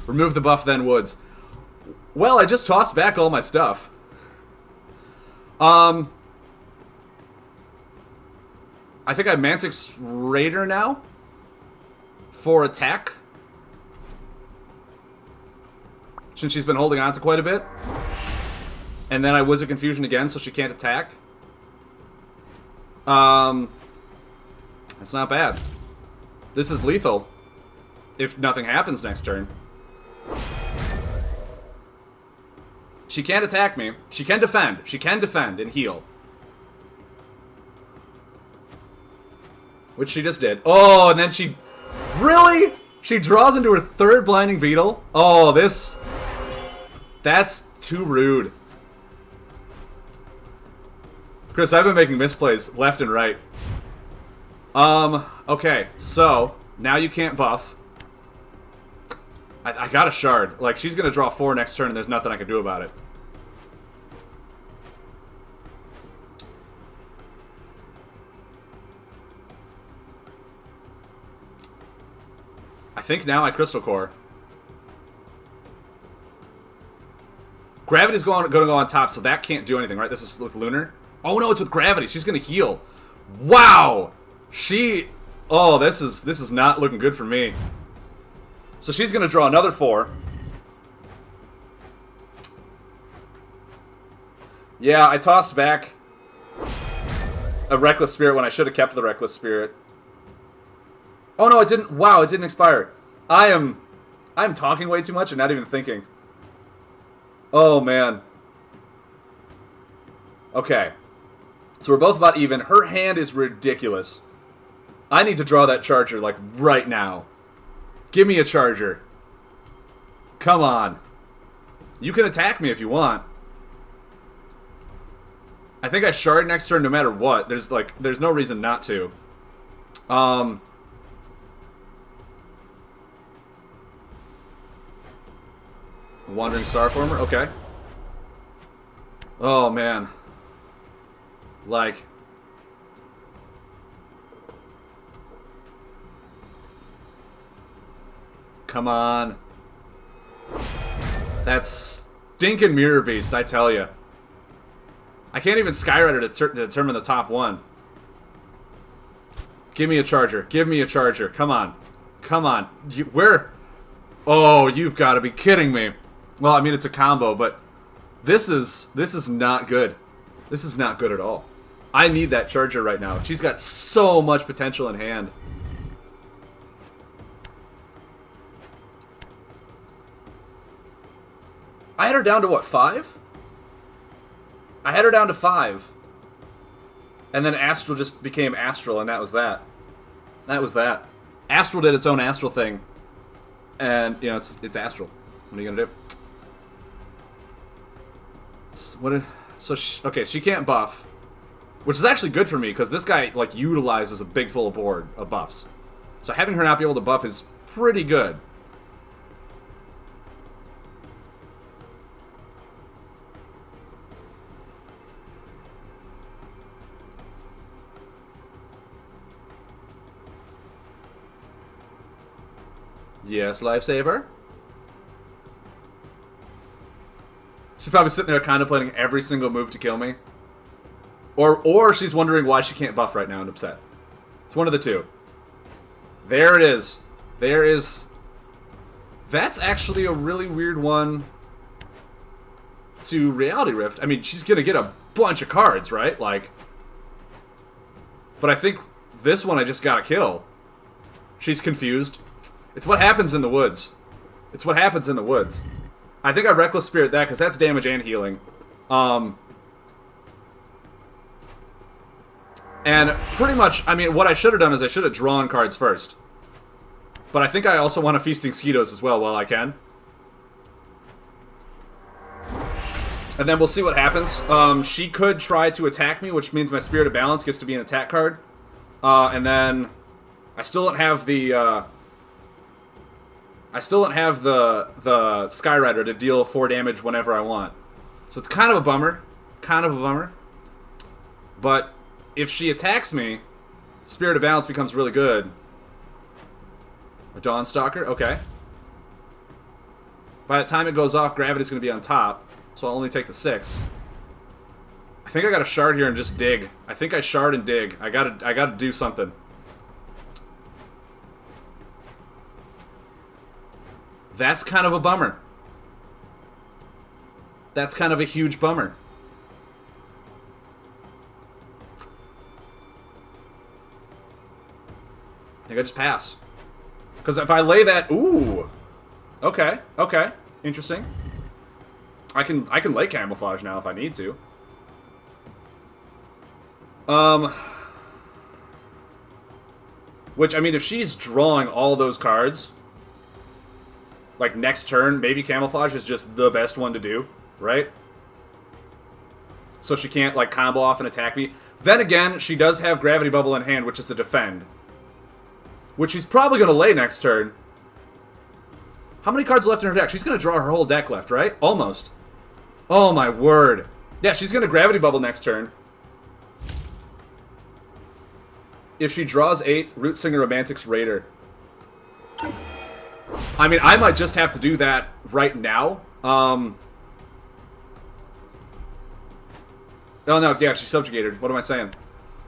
Remove the buff, then Woods. Well, I just tossed back all my stuff. I think I Mantix Raider now for attack, since she's been holding on to quite a bit. And then I Wizard Confusion again, so she can't attack. That's not bad. This is lethal if nothing happens next turn. She can't attack me. She can defend. She can defend and heal. Which she just did. Oh, and then she... Really? She draws into her 3rd Blinding Beetle? Oh, this... That's too rude. Chris, I've been making misplays left and right. Okay, so... Now you can't buff. I got a Shard. Like, she's gonna draw 4 next turn and there's nothing I can do about it. I think now I Crystal Core. Gravity's going to go on top, so that can't do anything, right? This is with Lunar. Oh no, it's with Gravity. She's going to heal. Wow! Oh, this is not looking good for me. So she's going to draw another 4. Yeah, I tossed back a Reckless Spirit when I should have kept the Reckless Spirit. Oh no, it didn't. Wow, it didn't expire. I'm talking way too much and not even thinking. Oh man. Okay. So we're both about even. Her hand is ridiculous. I need to draw that Charger, like, right now. Give me a Charger. Come on. You can attack me if you want. I think I Shard next turn no matter what. There's no reason not to. Wandering Starformer? Okay. Oh, man. Like... Come on. That's stinking Mirror Beast, I tell you. I can't even Skyrider to determine the top one. Give me a charger. Give me a charger. Come on. Come on. Where? Oh, you've got to be kidding me. Well, I mean, it's a combo, but this is not good. This is not good at all. I need that charger right now. She's got so much potential in hand. I had her down to what, 5? I had her down to 5. And then Astral just became Astral, and that was that. That was that. Astral did its own Astral thing. And, you know, it's Astral. What are you gonna do? Okay, she can't buff. Which is actually good for me, because this guy, like, utilizes a big full board of buffs. So having her not be able to buff is pretty good. Yes, Lifesaver. She's probably sitting there contemplating every single move to kill me. Or she's wondering why she can't buff right now and upset. It's one of the two. There it is. There is... That's actually a really weird one to Reality Rift. I mean, she's gonna get a bunch of cards, right? Like... But I think this one I just gotta kill. She's confused. It's what happens in the woods. It's what happens in the woods. I think I Reckless Spirit that, because that's damage and healing. And pretty much, I mean, what I should have done is I should have drawn cards first. But I think I also want to Feasting Skeetos as well while I can. And then we'll see what happens. She could try to attack me, which means my Spirit of Balance gets to be an attack card. And then I still don't have the... the Skyrider to deal 4 damage whenever I want. So it's kind of a bummer. Kind of a bummer. But if she attacks me, Spirit of Balance becomes really good. A Dawnstalker? Okay. By the time it goes off, Gravity's going to be on top. So I'll only take the 6. I think I got to shard here and just dig. I think I shard and dig. I gotta do something. That's kind of a bummer. That's kind of a huge bummer. I think I just pass. Because if I lay that... Ooh! Okay, okay. Interesting. I can lay Camouflage now if I need to. Which, I mean, if she's drawing all those cards... Like, next turn, maybe Camouflage is just the best one to do, right? So she can't, like, combo off and attack me. Then again, she does have Gravity Bubble in hand, which is to defend. Which she's probably going to lay next turn. How many cards left in her deck? She's going to draw her whole deck left, right? Almost. Oh, my word. Yeah, she's going to Gravity Bubble next turn. If she draws 8, Root Singer Romantics Raider. I mean, I might just have to do that right now. Oh no, yeah, she's subjugated. What am I saying?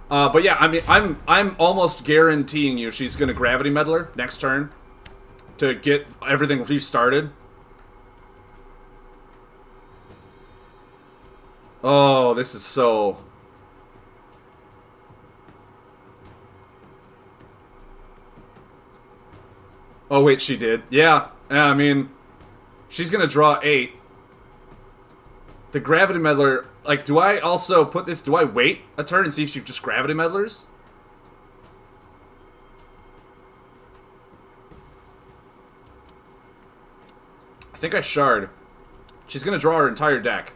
But yeah, I mean, I'm almost guaranteeing you she's gonna Gravity Meddler next turn to get everything restarted. Oh, this is so... Oh, wait, she did. Yeah, I mean, she's gonna draw 8. The Gravity Meddler, like, do I also put this, do I wait a turn and see if she just Gravity Meddlers? I think I shard. She's gonna draw her entire deck.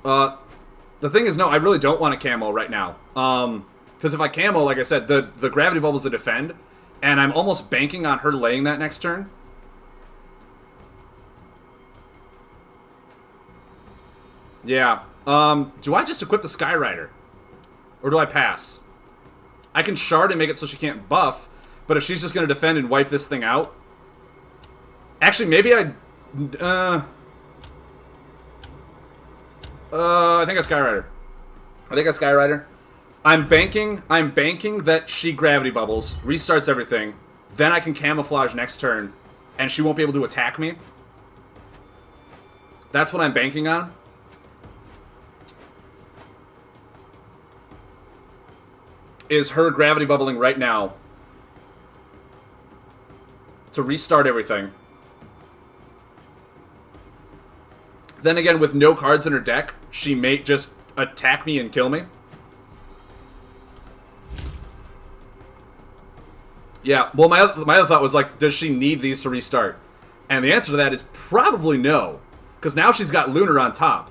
The thing is, no, I really don't want a camo right now. Because if I camo, like I said, the Gravity Bubble's a defend, and I'm almost banking on her laying that next turn. Yeah. Do I just equip the Skyrider? Or do I pass? I can shard and make it so she can't buff, but if she's just going to defend and wipe this thing out... Actually, maybe I think a Skyrider. I'm banking that she gravity bubbles, restarts everything, then I can camouflage next turn, and she won't be able to attack me. That's what I'm banking on. Is her gravity bubbling right now to restart everything. Then again, with no cards in her deck, she may just attack me and kill me. Yeah, well, my other thought was, like, does she need these to restart? And the answer to that is probably no. Because now she's got Lunar on top.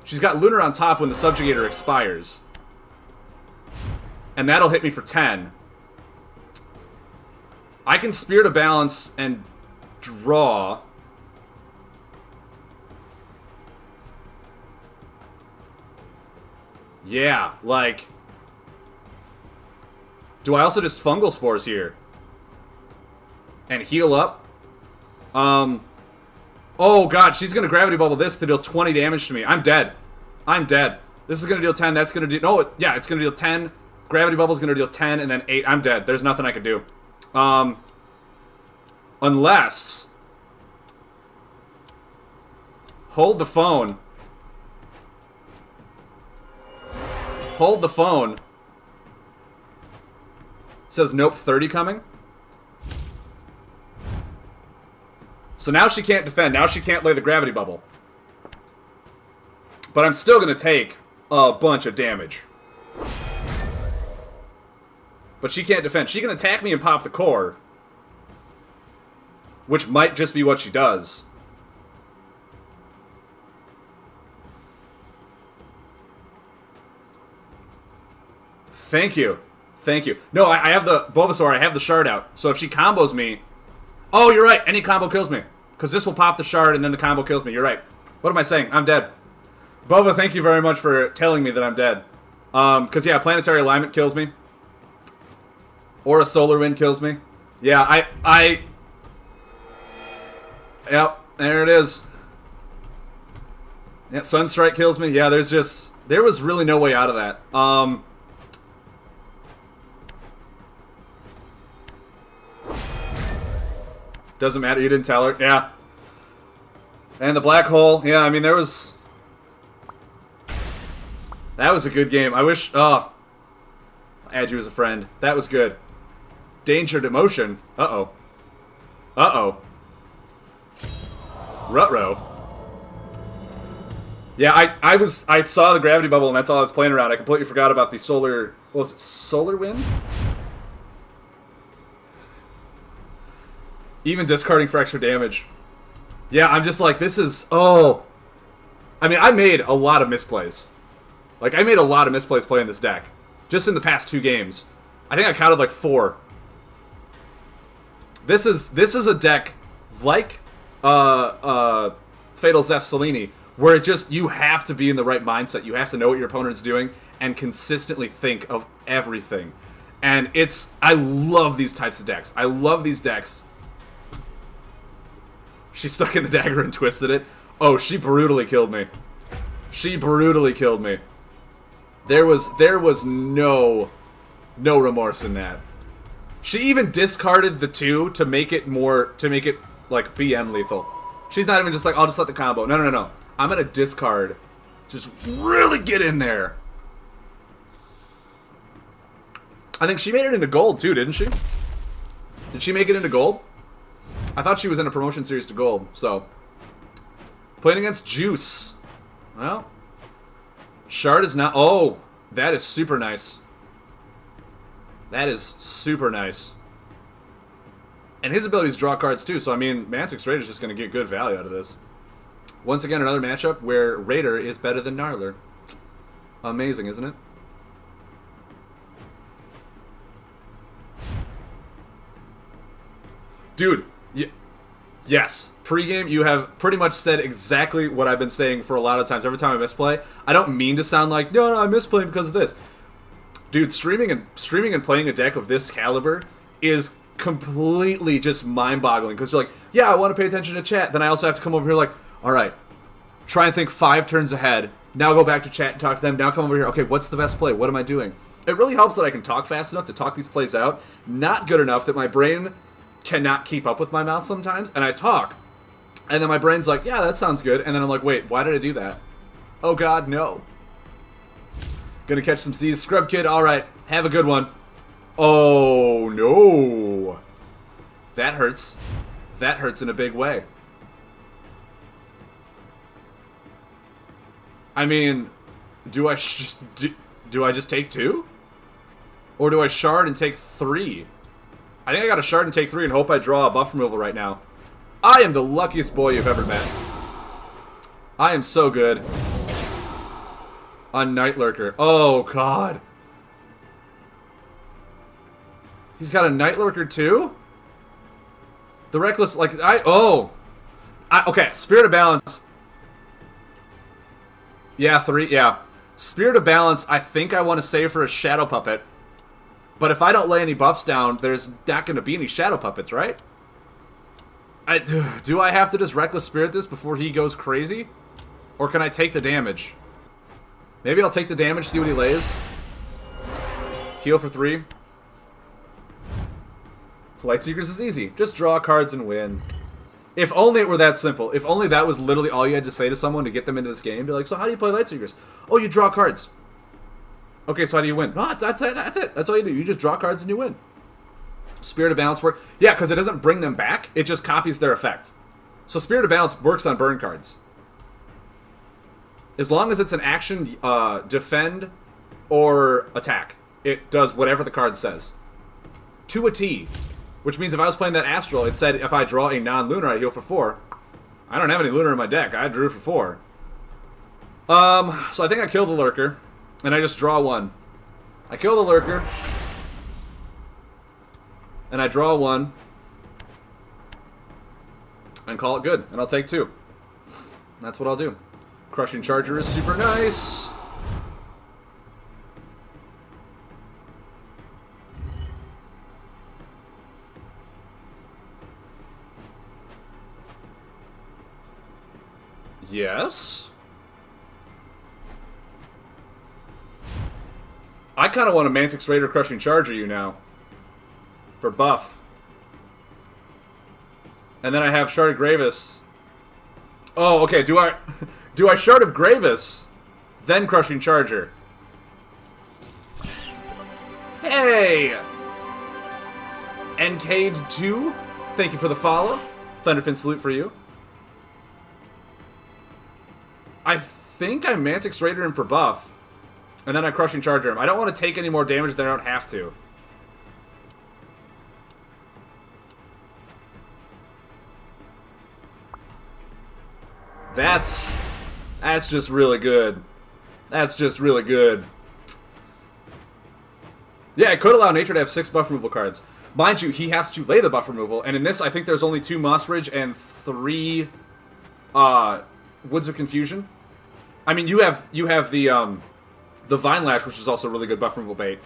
She's got Lunar on top when the Subjugator expires. And that'll hit me for 10. I can Spirit of Balance and draw. Yeah, like... Do I also just Fungal Spores here? And heal up? Oh god, she's gonna Gravity Bubble this to deal 20 damage to me. I'm dead. I'm dead. This is gonna deal 10, that's gonna do... No, yeah, it's gonna deal 10. Gravity Bubble's gonna deal 10, and then 8. I'm dead. There's nothing I can do. Unless... Hold the phone. Hold the phone. Says nope, 30 coming. So now she can't defend. Now she can't lay the gravity bubble. But I'm still going to take a bunch of damage. But she can't defend. She can attack me and pop the core. Which might just be what she does. Thank you. Thank you. No, I have the Bulbasaur. I have the shard out. So if she combos me... Oh, you're right. Any combo kills me. Because this will pop the shard and then the combo kills me. You're right. What am I saying? I'm dead. Boba, thank you very much for telling me that I'm dead. Because, yeah, Planetary Alignment kills me. Or a Solar Wind kills me. Yeah, Yep, there it is. Yeah, Sunstrike kills me. Yeah, there was really no way out of that. Doesn't matter, you didn't tell her. Yeah. And the Black Hole. Yeah, I mean, that was a good game. I wish... Oh. I'll add you as a friend. That was good. Danger to Motion. Uh-oh. Uh-oh. Ruh-roh. Yeah, I saw the gravity bubble and that's all I was playing around. I completely forgot about the solar... What was it? Solar Wind? Even discarding for extra damage. Yeah, I'm just like, this is... Oh. I mean, I made a lot of misplays. Like, I made a lot of misplays playing this deck. Just in the past 2 games. I think I counted like 4. This is a deck like Fatal Zeph Selene, where it just, you have to be in the right mindset. You have to know what your opponent's doing and consistently think of everything. And it's... I love these types of decks. I love these decks. She stuck in the dagger and twisted it. Oh, she brutally killed me. She brutally killed me. There was no remorse in that. She even discarded the 2 to make it like BM lethal. She's not even just like, I'll just let the combo. No. I'm gonna discard. Just really get in there. I think she made it into gold too, didn't she? Did she make it into gold? I thought she was in a promotion series to gold, so. Playing against Juice. Well. Shard is not... Oh, that is super nice. That is super nice. And his abilities draw cards too, so I mean, Mantic's Raider's just going to get good value out of this. Once again, another matchup where Raider is better than Gnarler. Amazing, isn't it? Dude, yes. Pre-game, you have pretty much said exactly what I've been saying for a lot of times. Every time I misplay, I don't mean to sound like, no, I'm misplaying because of this. Dude, streaming and playing a deck of this caliber is completely just mind-boggling. Because you're like, yeah, I want to pay attention to chat. Then I also have to come over here like, all right, try and think 5 turns ahead. Now go back to chat and talk to them. Now come over here. Okay, what's the best play? What am I doing? It really helps that I can talk fast enough to talk these plays out. Not good enough that my brain cannot keep up with my mouth sometimes. And I talk. And then my brain's like, yeah, that sounds good. And then I'm like, wait, why did I do that? Oh, God, no. Gonna catch some C's. Scrub Kid, all right. Have a good one. Oh, no. That hurts. That hurts in a big way. I mean, do I just take 2? Or do I shard and take 3? I think I got to shard and take 3 and hope I draw a buff removal right now. I am the luckiest boy you've ever met. I am so good. On Night Lurker. Oh, God. He's got a Night Lurker too? The Reckless, like, okay, Spirit of Balance. Yeah, 3, yeah. Spirit of Balance, I think I want to save for a Shadow Puppet. But if I don't lay any buffs down, there's not going to be any Shadow Puppets, right? Do I have to just Reckless Spirit this before he goes crazy? Or can I take the damage? Maybe I'll take the damage, see what he lays. Heal for 3. Lightseekers is easy. Just draw cards and win. If only it were that simple. If only that was literally all you had to say to someone to get them into this game. Be like, so how do you play Lightseekers? Oh, you draw cards. Okay, so how do you win? No, that's it. That's all you do. You just draw cards and you win. Spirit of Balance work. Yeah, because it doesn't bring them back. It just copies their effect. So Spirit of Balance works on burn cards. As long as it's an action, defend, or attack, it does whatever the card says. To a T. Which means if I was playing that Astral, it said if I draw a non-lunar, I heal for 4. I don't have any lunar in my deck. I drew for 4. So I think I kill the Lurker, and I just draw 1. I kill the Lurker, and I draw 1, and call it good, and I'll take 2. That's what I'll do. Crushing Charger is super nice. Yes. I kind of want a Mantix Raider Crushing Charger you now. For buff. And then I have Shard of Gravis. Oh, okay, do I Shard of Gravis, then Crushing Charger? Hey! Encade2, thank you for the follow. Thunderfin salute for you. I think I Mantix Raider him for buff, and then I Crushing Charger him. I don't want to take any more damage than I don't have to. That's just really good. That's just really good. Yeah, it could allow Nature to have 6 buff removal cards. Mind you, he has to lay the buff removal, and in this, I think there's only 2 Moss Ridge and 3 Woods of Confusion. I mean, you have the Vine Lash, which is also really good buff removal bait,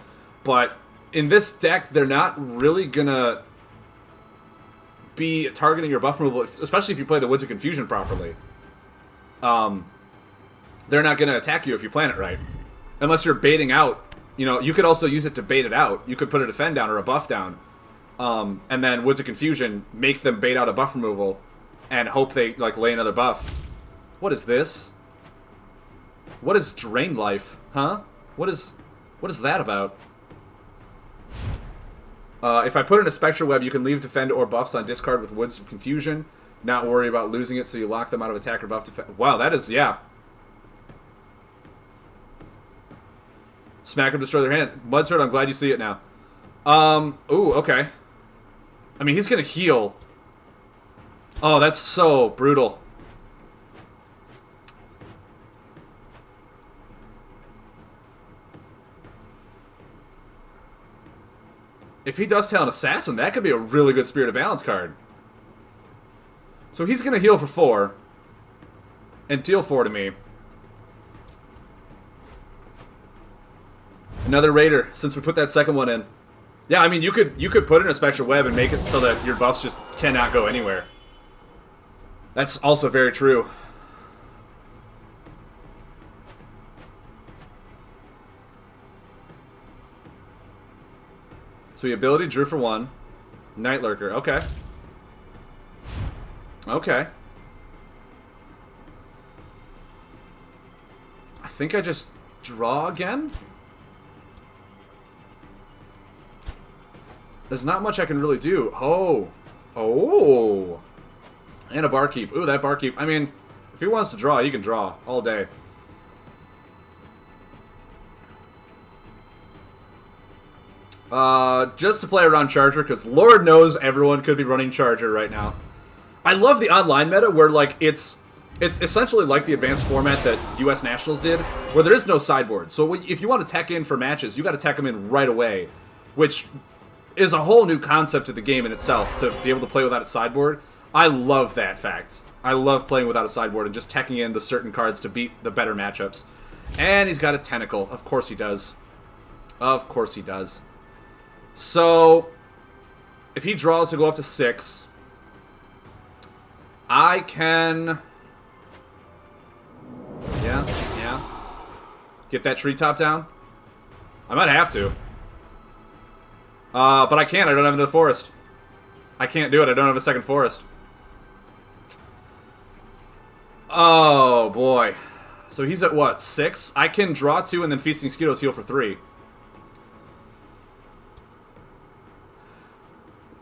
but in this deck, they're not really gonna be targeting your buff removal, especially if you play the Woods of Confusion properly. They're not gonna attack you if you plan it right, unless you're baiting out. You know, you could also use it to bait it out. You could put a defend down or a buff down, and then Woods of Confusion, make them bait out a buff removal, and hope they like lay another buff. What is this? What is Drain Life? Huh? What is that about? If I put in a Spectral Web, you can leave defend or buffs on discard with Woods of Confusion. Not worry about losing it, so you lock them out of attack or buff defense. Wow, that is, yeah. Smack them, destroy their hand. Mudsword, I'm glad you see it now. Ooh, okay. I mean, he's gonna heal. Oh, that's so brutal. If he does Talon Assassin, that could be a really good Spirit of Balance card. So he's going to heal for 4. And deal 4 to me. Another Raider, since we put that second one in. Yeah, I mean, you could put in a special web and make it so that your buffs just cannot go anywhere. That's also very true. So the ability drew for 1. Night Lurker. Okay. Okay. I think I just draw again? There's not much I can really do. Oh. Oh. And a Barkeep. Ooh, that Barkeep. I mean, if he wants to draw, he can draw all day. Just to play around Charger, because Lord knows everyone could be running Charger right now. I love the online meta where, like, it's essentially like the advanced format that US Nationals did, where there is no sideboard. So if you want to tech in for matches, you got to tech them in right away, which is a whole new concept to the game in itself, to be able to play without a sideboard. I love that fact. I love playing without a sideboard and just teching in the certain cards to beat the better matchups. And he's got a Tentacle. Of course he does. Of course he does. So, if he draws to go up to 6, I can... Yeah. Get that treetop down? I might have to. But I can't. I don't have another forest. I can't do it. I don't have a second forest. Oh, boy. So he's at what? 6? I can draw 2 and then Feasting Mosquitoes heal for 3.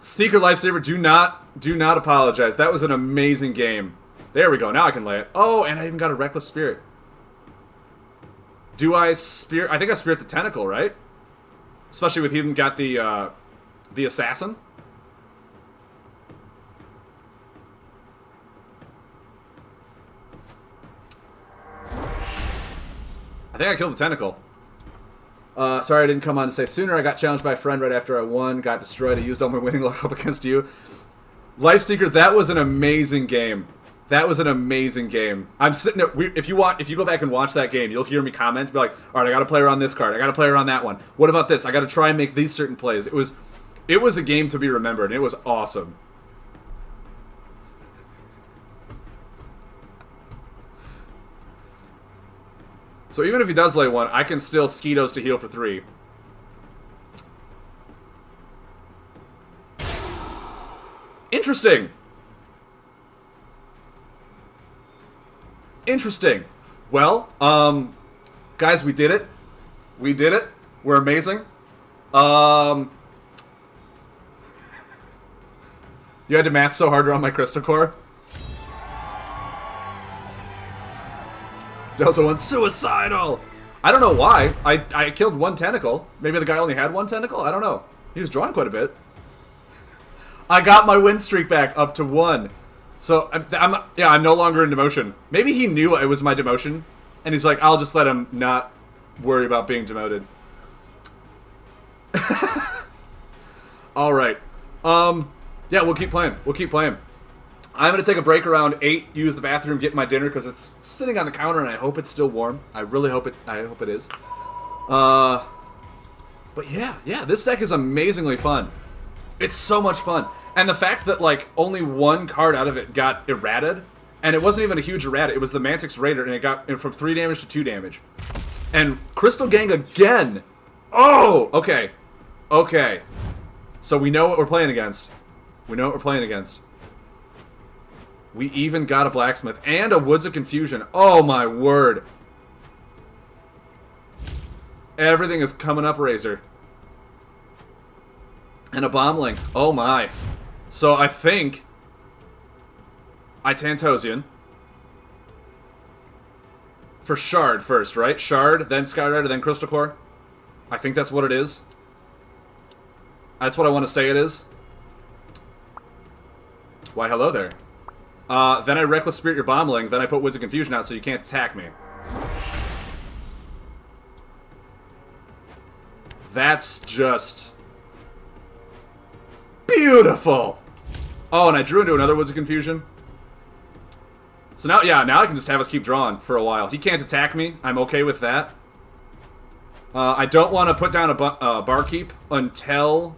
Secret Lifesaver, do not apologize. That was an amazing game. There we go. Now I can lay it. Oh, and I even got a Reckless Spirit. Do I Spirit? I think I Spirit the Tentacle, right? Especially with even got the Assassin. I think I killed the Tentacle. Sorry I didn't come on to say sooner. I got challenged by a friend right after I won. Got destroyed. I used all my winning luck up against you. Lifeseeker, that was an amazing game. That was an amazing game. I'm sitting there. If you go back and watch that game, you'll hear me comment. Be like, all right, I got to play around this card. I got to play around that one. What about this? I got to try and make these certain plays. It was a game to be remembered. And it was awesome. So even if he does lay 1, I can still Skeetos to heal for 3. Interesting. Interesting. Well, guys, we did it. We did it. We're amazing. You had to math so hard around my Crystal Core. Delta went suicidal. I don't know why. I killed 1 tentacle. Maybe the guy only had 1 tentacle. I don't know. He was drawing quite a bit. I got my win streak back up to 1. So I'm no longer in demotion. Maybe he knew it was my demotion, and he's like, I'll just let him not worry about being demoted. All right. Yeah, we'll keep playing. We'll keep playing. I'm going to take a break around 8, use the bathroom, get my dinner, because it's sitting on the counter, and I hope it's still warm. I really hope it is. But yeah, this deck is amazingly fun. It's so much fun. And the fact that, like, only 1 card out of it got errated, and it wasn't even a huge errata, it was the Mantix Raider, and it got from 3 damage to 2 damage. And Crystal Gang again! Oh! Okay. Okay. So we know what we're playing against. We know what we're playing against. We even got a Blacksmith and a Woods of Confusion. Oh my word. Everything is coming up, Razor. And a Bombling. Oh my. So I think I Tantosian. For Shard first, right? Shard, then Skyrider, then Crystal Core. I think that's what it is. That's what I want to say it is. Why, hello there. Then I Reckless Spirit your Bombling, then I put Woods of Confusion out so you can't attack me. That's just... beautiful! Oh, and I drew into another Woods of Confusion. So now, yeah, now I can just have us keep drawing for a while. He can't attack me. I'm okay with that. I don't want to put down a barkeep until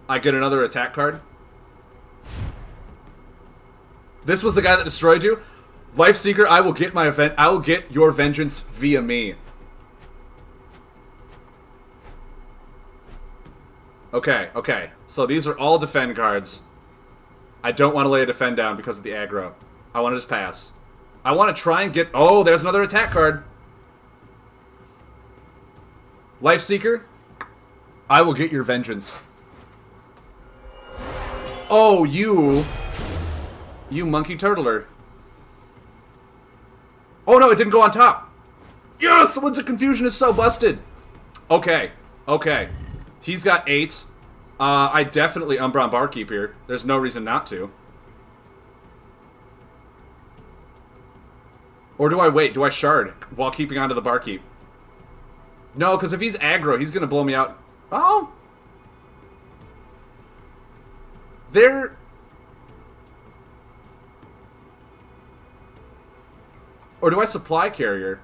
I get another attack card. This was the guy that destroyed you? Life Seeker, I will get my event. I will get your vengeance via me. Okay, okay. So these are all defend cards. I don't want to lay a defend down because of the aggro. I want to just pass. I want to try and get... Oh, there's another attack card. Life Seeker, I will get your vengeance. Oh, you monkey turtler. Oh no, it didn't go on top. Yes, the Woods of Confusion is so busted. Okay, okay. He's got 8. I definitely Umbron Barkeep here. There's no reason not to. Or do I wait? Do I shard while keeping onto the Barkeep? No, because if he's aggro, he's going to blow me out. Oh! There... Or do I supply carrier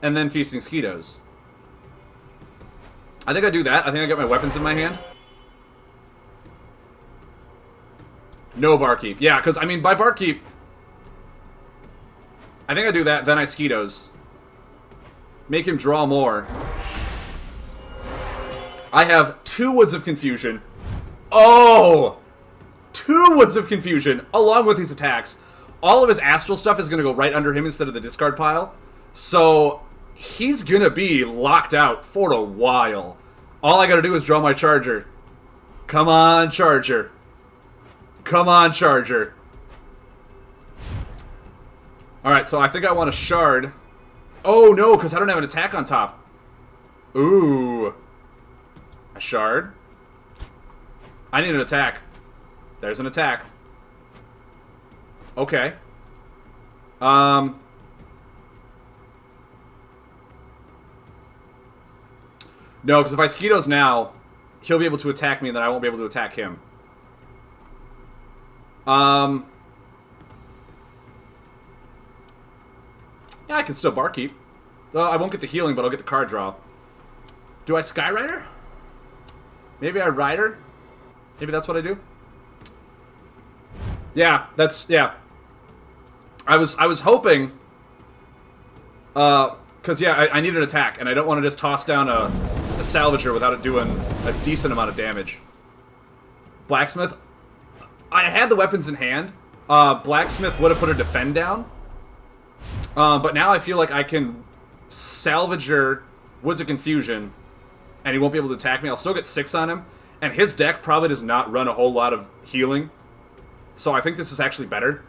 and then feasting Skeetos? I think I do that. I think I get my weapons in my hand. No Barkeep. Yeah, because, I mean, by Barkeep... I think I do that, then I Skeetos. Make him draw more. I have 2 Woods of Confusion. Oh! 2 Woods of Confusion, along with these attacks. All of his astral stuff is going to go right under him instead of the discard pile. So, he's going to be locked out for a while. All I got to do is draw my Charger. Come on, Charger. Come on, Charger. Alright, so I think I want to shard. Oh, no, because I don't have an attack on top. Ooh. A shard. I need an attack. There's an attack. Okay. No, because if I Skeetos now, he'll be able to attack me, and then I won't be able to attack him. Yeah, I can still Barkeep. I won't get the healing, but I'll get the card draw. Do I Skyrider? Maybe I Rider? Maybe that's what I do? Yeah, that's... Yeah. I was hoping... Because, yeah, I need an attack, and I don't want to just toss down a Salvager without it doing a decent amount of damage. Blacksmith? I had the weapons in hand. Blacksmith would have put a defend down. But now I feel like I can Salvager Woods of Confusion, and he won't be able to attack me. I'll still get 6 on him, and his deck probably does not run a whole lot of healing. So I think this is actually better.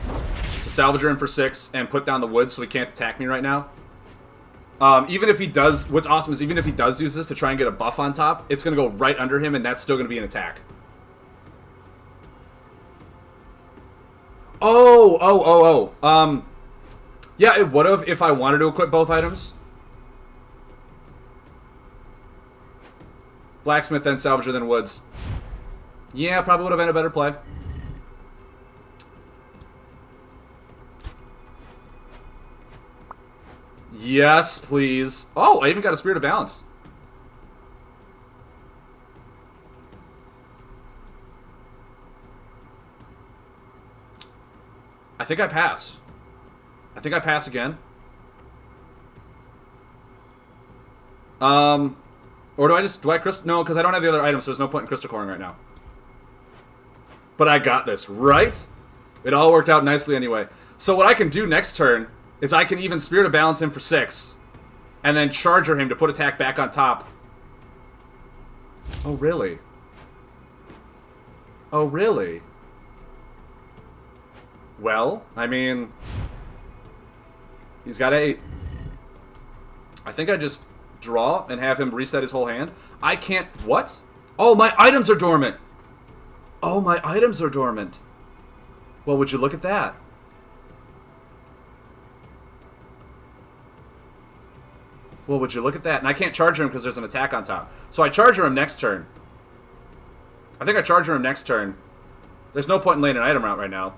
To Salvager him for 6 and put down the Woods so he can't attack me right now. Even if he does, what's awesome is even if he does use this to try and get a buff on top, it's going to go right under him, and that's still going to be an attack. Oh. Yeah, it would have if I wanted to equip both items. Blacksmith, then Salvager, then Woods. Yeah, probably would have been a better play. Yes, please. Oh, I even got a Spirit of Balance. I think I pass. I think I pass again. Or do I crystal? No, because I don't have the other items, so there's no point in crystal coring right now. But I got this, right? It all worked out nicely anyway. So what I can do next turn is I can even Spirit of Balance him for 6. And then Charger him to put attack back on top. Oh, really? Oh, really? Well, I mean... He's got 8. I think I just draw and have him reset his whole hand. I can't... What? Oh, my items are dormant! Oh, my items are dormant. Well, would you look at that? Well, would you look at that? And I can't Charger him because there's an attack on top. So I Charger him next turn. I think I Charger him next turn. There's no point in laying an item out right now.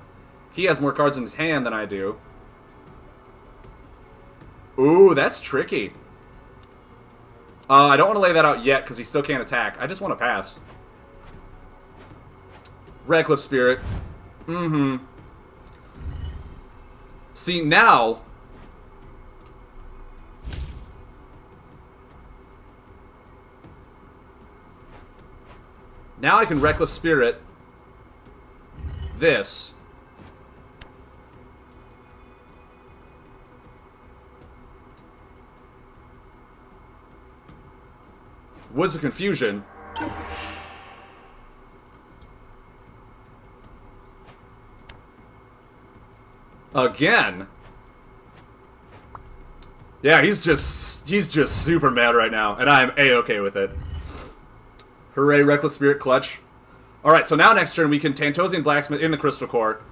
He has more cards in his hand than I do. Ooh, that's tricky. I don't want to lay that out yet because he still can't attack. I just want to pass. Reckless Spirit. Mm-hmm. See, now... Now I can Reckless Spirit this. Woods of Confusion. Again? Yeah, he's just super mad right now, and I'm A-okay with it. Hooray, Reckless Spirit clutch. Alright, so now next turn we can Tantosian Blacksmith in the Crystal Core.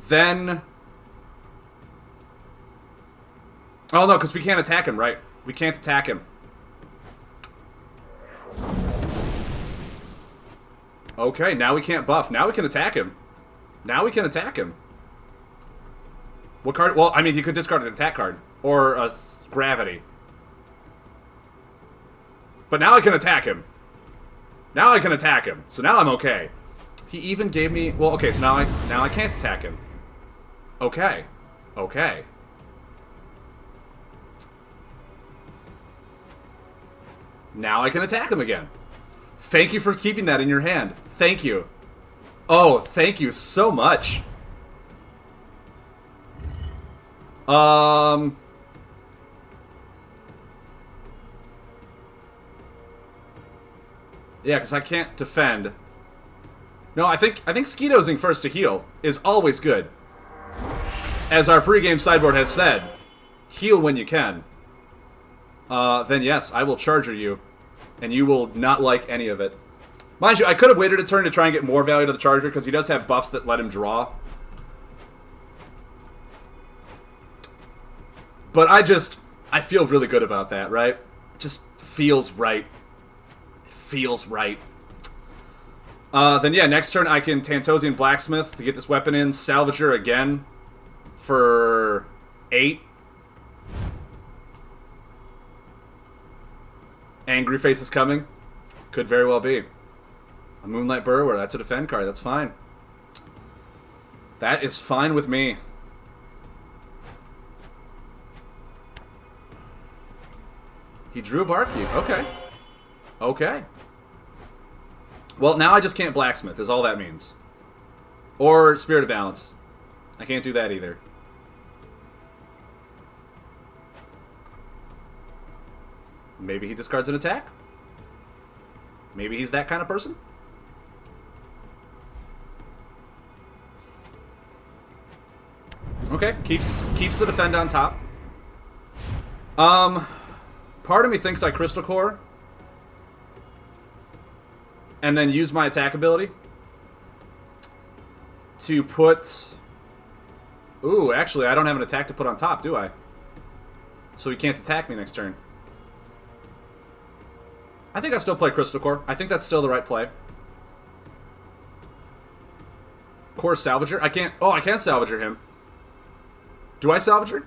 Then... Oh no, because we can't attack him, right? We can't attack him. Okay, now we can't buff. Now we can attack him. Now we can attack him. What card? Well, I mean, you could discard an attack card. Or a Gravity. But now I can attack him. Now I can attack him. So now I'm okay. He even gave me... Well, okay, so now I can't attack him. Okay. Okay. Now I can attack him again. Thank you for keeping that in your hand. Thank you. Oh, thank you so much. Yeah, because I can't defend. No, I think Skeetosing first to heal is always good. As our pregame sideboard has said, heal when you can. Then yes, I will charger you, and you will not like any of it. Mind you, I could have waited a turn to try and get more value to the charger, because he does have buffs that let him draw. But I feel really good about that, right? It just feels right. It feels right. Then yeah, next turn I can Tantosian Blacksmith to get this weapon in. Salvager again for 8. Angry Face is coming. Could very well be. A Moonlight Burrower, that's a defend card, that's fine. That is fine with me. He drew a Barkeep, okay. Okay. Well, now I just can't Blacksmith, is all that means. Or Spirit of Balance. I can't do that either. Maybe he discards an attack? Maybe he's that kind of person? Okay, keeps the defend on top. Part of me thinks I Crystal Core and then use my attack ability to put... Ooh, actually, I don't have an attack to put on top, do I? So he can't attack me next turn. I think I'll still play Crystal Core. I think that's still the right play. Core Salvager? I can't... Oh, I can Salvager him. Do I Salvager?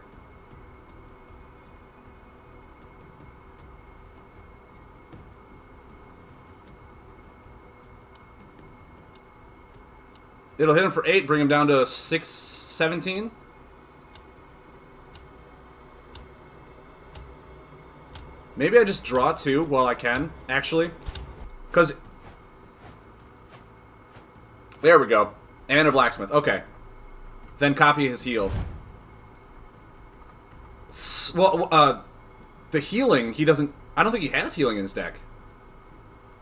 It'll hit him for 8, bring him down to 617. Maybe I just draw 2 while I can, actually. Because... There we go. And a Blacksmith. Okay. Then copy his heal. Well, the healing, he doesn't... I don't think he has healing in his deck.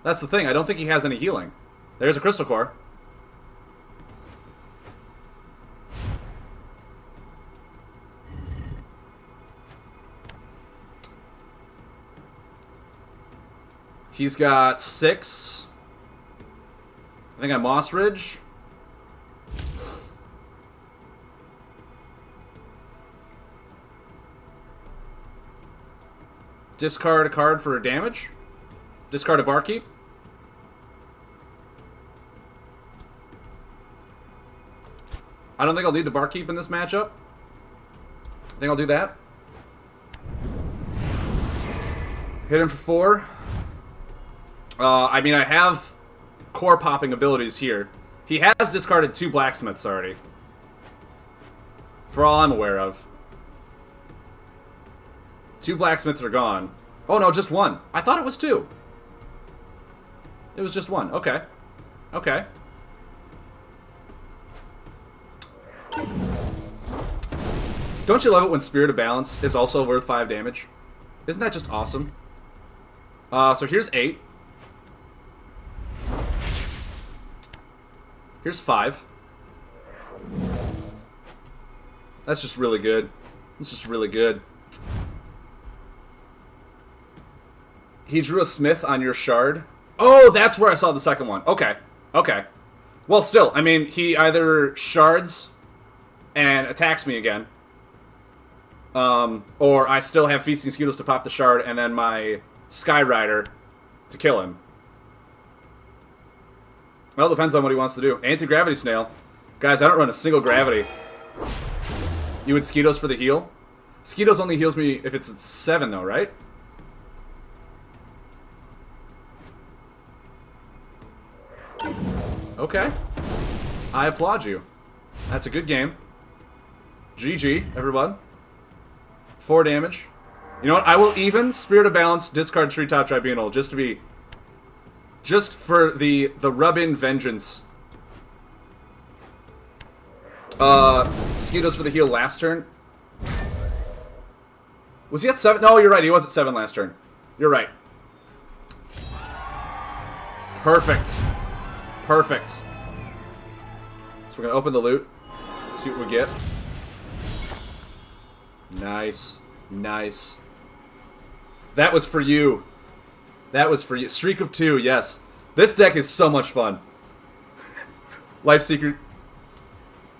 That's the thing. I don't think he has any healing. There's a Crystal Core. He's got 6. I think I'm Moss Ridge. Discard a card for damage. Discard a Barkeep. I don't think I'll need the Barkeep in this matchup. I think I'll do that. Hit him for 4. I mean, I have core popping abilities here. He has discarded 2 blacksmiths already. For all I'm aware of. 2 blacksmiths are gone. Oh no, just 1. I thought it was 2. It was just 1. Okay. Okay. Don't you love it when Spirit of Balance is also worth 5 damage? Isn't that just awesome? So here's 8. Here's 5. That's just really good. That's just really good. He drew a smith on your shard. Oh, that's where I saw the second one. Okay. Okay. Well, still, I mean, he either shards and attacks me again. Or I still have Feasting Scudos to pop the shard and then my Skyrider to kill him. Well, depends on what he wants to do. Anti-gravity snail. Guys, I don't run a single gravity. You would Skeetos for the heal? Skeetos only heals me if it's at 7 though, right? Okay. I applaud you. That's a good game. GG, everyone. 4 damage. You know what? I will even Spirit of Balance, discard Treetop Tribunal, just to be... just for the rub-in vengeance. Skeetos for the heal last turn. Was he at 7? No, you're right. He was at 7 last turn. You're right. Perfect. Perfect. So we're going to open the loot. See what we get. Nice. Nice. That was for you. That was for you. Streak of 2, yes. This deck is so much fun. Life Secret.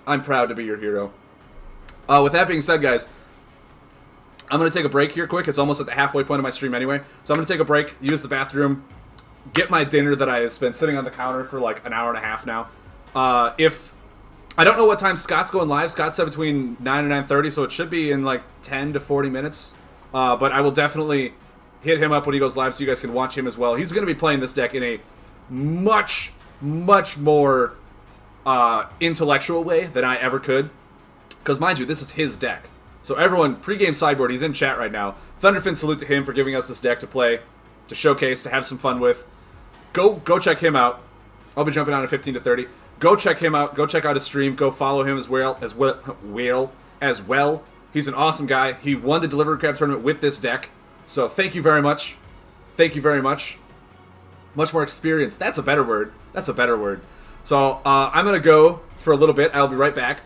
I'm proud to be your hero. With that being said, guys, I'm going to take a break here quick. It's almost at the halfway point of my stream anyway. So I'm going to take a break, use the bathroom, get my dinner that I have been sitting on the counter for like an hour and a half now. If I don't know what time Scott's going live. Scott said between 9 and 9:30, so it should be in like 10 to 40 minutes. But I will definitely hit him up when he goes live so you guys can watch him as well. He's going to be playing this deck in a much, much more intellectual way than I ever could. Because mind you, this is his deck. So everyone, pregame sideboard, he's in chat right now. Thunderfin, salute to him for giving us this deck to play, to showcase, to have some fun with. Go check him out. I'll be jumping on at 15 to 30. Go check him out. Go check out his stream. Go follow him as well. He's an awesome guy. He won the Delivery Crab tournament with this deck. So thank you very much. Thank you very much. Much more experience. That's a better word. That's a better word. So I'm going to go for a little bit. I'll be right back.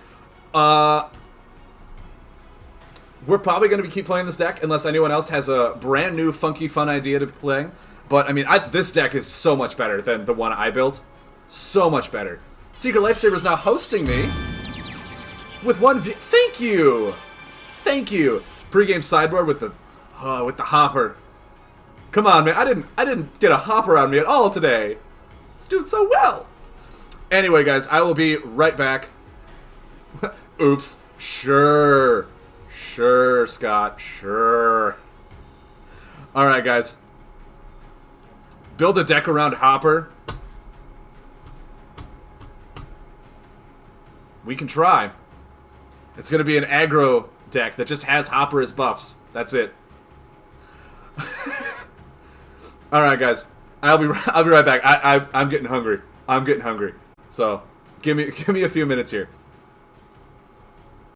We're probably going to keep playing this deck unless anyone else has a brand new, funky, fun idea to be playing. But, I mean, this deck is so much better than the one I built. So much better. Secret Lifesaver is now hosting me with one Thank you! Thank you! Pre-game sideboard with the hopper. Come on, man. I didn't get a hopper on me at all today. It's doing so well. Anyway, guys, I will be right back. Oops. Sure. Sure, Scott. Sure. Alright, guys. Build a deck around Hopper. We can try. It's going to be an aggro deck that just has Hopper as buffs. That's it. Alright, guys. I'll be right back. I'm getting hungry. I'm getting hungry. So, give me a few minutes here.